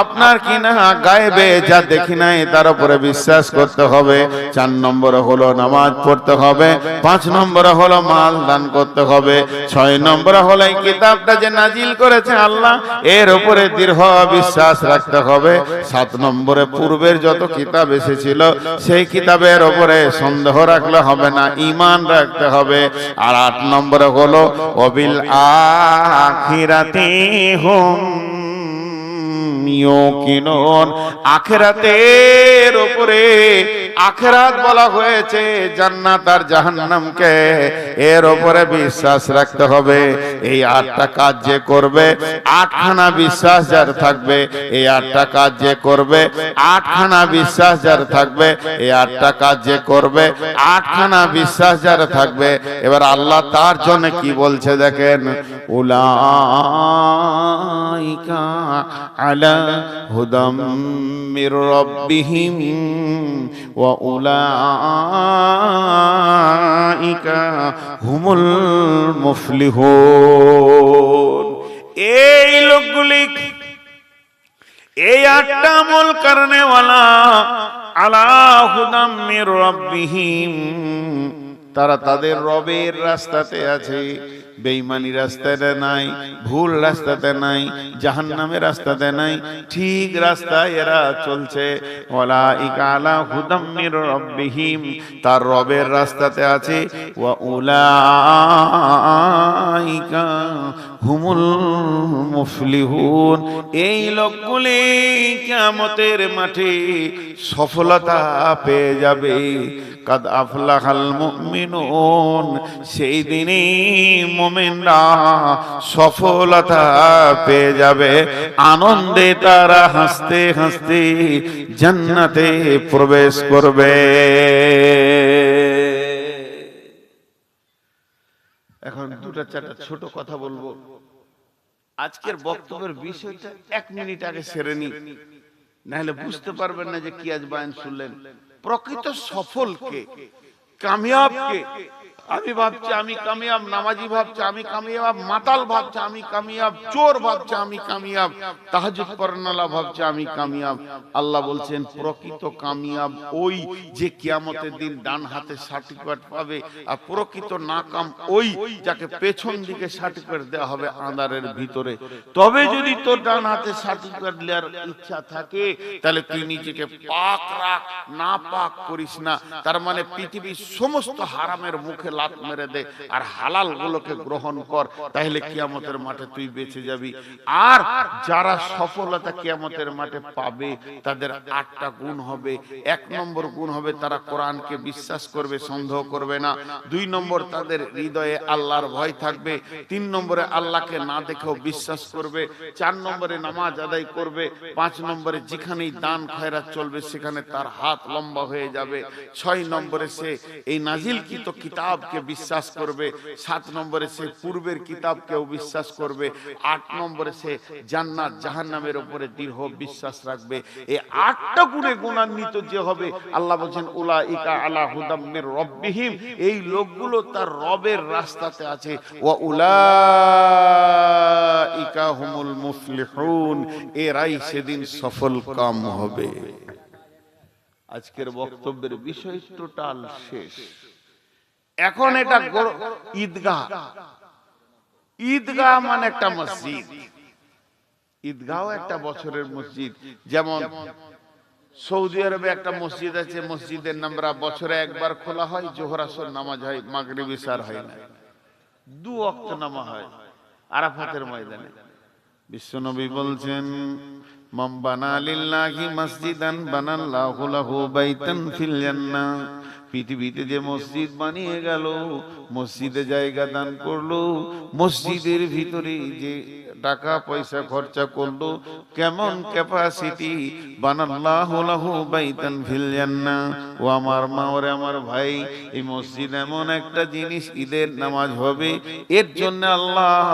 আপনার কিনা গায়েবে যা দেখি নাই তার উপরে বিশ্বাস করতে হবে, 4 নম্বরে হলো নামাজ পড়তে হবে, 5 নম্বরে হলো মাল দান করতে হবে, 6 নম্বরে হলো এই কিতাবটা যে নাজিল করেছে আল্লাহ এর উপরে দৃঢ় বিশ্বাস রাখতে হবে, 7 নম্বরে পূর্বের যত কিতাব এসেছিল সেই কিতাবের উপরে সন্দেহ রাখলে হবে না, ঈমান রাখতে হবে। আর 8 নম্বরে হলো ওয়াবিল আখিরাতি হুম ইউকিনুন, আখিরাতের উপরে, আখিরাত বলা হয়েছে জান্নাত আর জাহান্নামকে, এর উপরে বিশ্বাস রাখতে হবে। এই 8টা কাজ যে করবে, 8খানা বিশ্বাস যার থাকবে, এই 8টা কাজ যে করবে, 8খানা বিশ্বাস যার থাকবে, এই 8টা কাজ যে করবে, 8খানা বিশ্বাস যার থাকবে। এবার আল্লাহ তার জন্য কি বলছে দেখেন, উলাইকা আলা হুদাম মির রাব্বিহিম ওয়া উলাইকা হুমুল মুফলিহুন। এই লোকগুলি, এই 8টা আমল করনে ওয়ালা আলা হুদাম মির রাব্বিহিম, তারা তাদের রবের রাস্তাতে আছে, বেঈমানি রাস্তাতে নাই, ভুল রাস্তাতে নাই, জাহান্নামের রাস্তাতে নাই, ঠিক রাস্তায় এরা চলছে। ওয়ালাইকা আলা হুদাম মির রাব্বিহিম, তার রবের রাস্তাতে আছে। ওয়া উলাইকা হুমুল মুফলিহুন, এই লোকগুলি কিয়ামতের মাঠে সফলতা পেয়ে যাবে। কাদ আফলাহাল মুমিনুন, সেই দিনই মুমিনরা সফলতা পেয়ে যাবে, আনন্দে তারা হাসতে হাসতে জান্নাতে প্রবেশ করবে। এখন 2-4টা ছোট কথা বলবো। আজকের বক্তব্যের বিষয়টা 1 মিনিট আগে সেরে নি, নাহলে বুঝতে পারবেন না যে কি আজ বয়ান শুনলেন। প্রকৃত সফলকে, কামিয়াবকে আমি ভাবছি আমি কামিয়াব, নামাজি ভাবছে আমি কামিয়াব, মাতাল ভাবছে আমি কামিয়াব, চোর ভাবছে আমি কামিয়াব, তাহাজ্জুদ পড়ানোওয়ালা ভাবছে আমি কামিয়াব। আল্লাহ বলছেন প্রকৃত কামিয়াব ওই যে কিয়ামতের দিন ডান হাতে সার্টিফিকেট পাবে, আর প্রকৃত নাকাম ওই যাকে পেছন দিকে সার্টিফিকেট দেওয়া হবে আঁধারের ভিতরে। তবে যদি তোর ডান হাতে সার্টিফিকেট নেওয়ার ইচ্ছা থাকে তাহলে তুই নিজেকে পাক রাখ, না পাক করিস না। তার মানে পৃথিবীর সমস্ত হারামের মুখে লাত মেরে দে আর হালাল গুলোকে গ্রহণ কর, তাহলে কিয়ামতের মাঠে তুই বেঁচে যাবি। আর যারা সফলতা কিয়ামতের মাঠে পাবে তাদের 8টা গুণ হবে। 1 নম্বর গুণ হবে তারা কোরআনকে বিশ্বাস করবে, সন্দেহ করবে না। 2 নম্বর তাদের হৃদয়ে আল্লাহর ভয় থাকবে। 3 নম্বরে আল্লাহকে না দেখেও বিশ্বাস করবে। 4 নম্বরে নামাজ আদায় করবে। 5 নম্বরে যেখানেই দান খয়রাত চলবে সেখানে তার হাত লম্বা হয়ে যাবে। 6 নম্বরে সে এই নাজিলকৃত কিতাবকে বিশ্বাস করবে। 7 নম্বরে সে পূর্বের কিতাবকেও বিশ্বাস করবে। 8 নম্বরে সে জান্নাত জাহান্নামের উপরে দৃঢ় বিশ্বাস রাখবে। এই 8টা গুণে গুণান্বিত যে হবে, আল্লাহ বলেন উলাইকা আলা হুদাম মির রাব্বিহিম, এই লোকগুলো তার রবের রাস্তাতে আছে। ওয়া উলাইকা হুমুল মুফলিহুন, এরাই সেদিন সফল কাম হবে। আজকের বক্তব্যের বিষয় টোটাল শেষ। এখন এটা ঈদগাহ। ঈদগাহ মানে একটা মসজিদ। ঈদগাহ একটা বছরের মসজিদ। যেমন সৌদি আরবে একটা মসজিদ আছে, মসজিদের নামরা বছরে একবার খোলা হয়, জোহর আসর নামাজ হয়, মাগরিব ইশার হয় না, 2 ওয়াক্ত নামাজ হয় আরাফাতের ময়দানে। বিশ্বনবী বলছেন মান বানা লিল্লাহি মসজিদান বানাল্লাহু লাহু বাইতান ফিল জান্নাহ, পৃথিবীতে যে মসজিদ বানিয়ে গেল, মসজিদে জায়গা দান করলো, মসজিদের ভিতরে যে টাকা পয়সা খরচা করলো, কেমন ক্যাপাসিটি, বানাল্লাহু লাহু বাইতান ফিল জান্নাহ। ও আমার মা ওরে আমার ভাই, এই মসজিদ এমন একটা জিনিস, ঈদের নামাজ হবে, এর জন্য আল্লাহ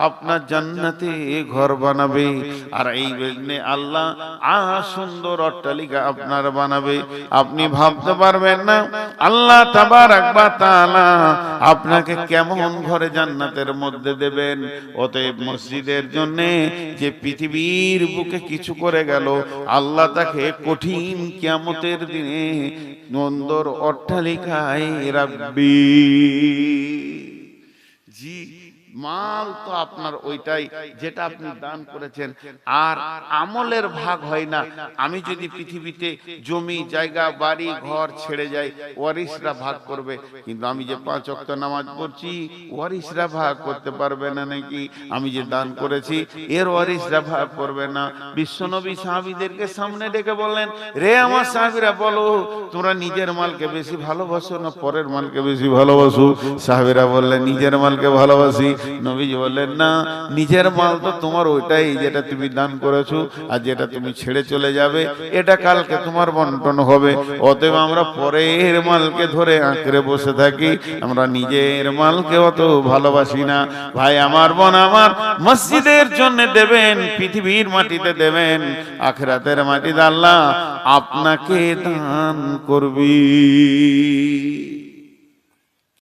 আপনার জান্নাতে ঘর বানাবে। আর এই জন্য আল্লাহ সুন্দর অট্টালিকা আপনার বানাবে। আপনি ভাবতে পারবেন না আল্লাহ তাবারাক ওয়া তাআলা আপনাকে কেমন ঘরে জান্নাতের মধ্যে দেবেন। অতএব মসজিদের জন্য যে পৃথিবীর বুকে কিছু করে গেল, আল্লাহ তাকে কঠিন কিয়ামতের দিনে সুন্দর অট্টালিকায় রাখবে। জি, মাল তো আপনার ওইটাই যেটা আপনি দান করেছেন, আর আমলের ভাগ হয় না। আমি যদি পৃথিবীতে জমি জায়গা বাড়ি ঘর ছেড়ে যাই, ওয়ারিসরা ভাগ করবে, কিন্তু আমি যে 5 ওয়াক্ত নামাজ পড়ছি ওয়ারিসরা ভাগ করতে পারবে না নাকি? আমি যে দান করেছি এর ওয়ারিসরা ভাগ করবে না। বিশ্বনবী সাহাবীদেরকে সামনে ডেকে বললেন, রে আমার সাহাবীরা, বলো তোমরা নিজের মালকে বেশি ভালোবাসো না পরের মালকে বেশি ভালোবাসো? সাহাবীরা বললেন নিজের মালকে ভালোবাসি। নবীজি বললেন না, নিজের মাল তো তোমার ওইটাই যেটা তুমি দান করেছো, আর যেটা তুমি ছেড়ে চলে যাবে এটা কালকে তোমার বন্টন হবে। অতএব আমরা পরের মালকে ধরে আঁকড়ে বসে থাকি, আমরা নিজের মালকে অত ভালোবাসি না। ভাই আমার, বোন আমার, মসজিদের জন্য দেবেন, পৃথিবীর মাটিতে দেবেন, আখিরাতের মাটিতে আল্লাহ আপনাকে দান করবি।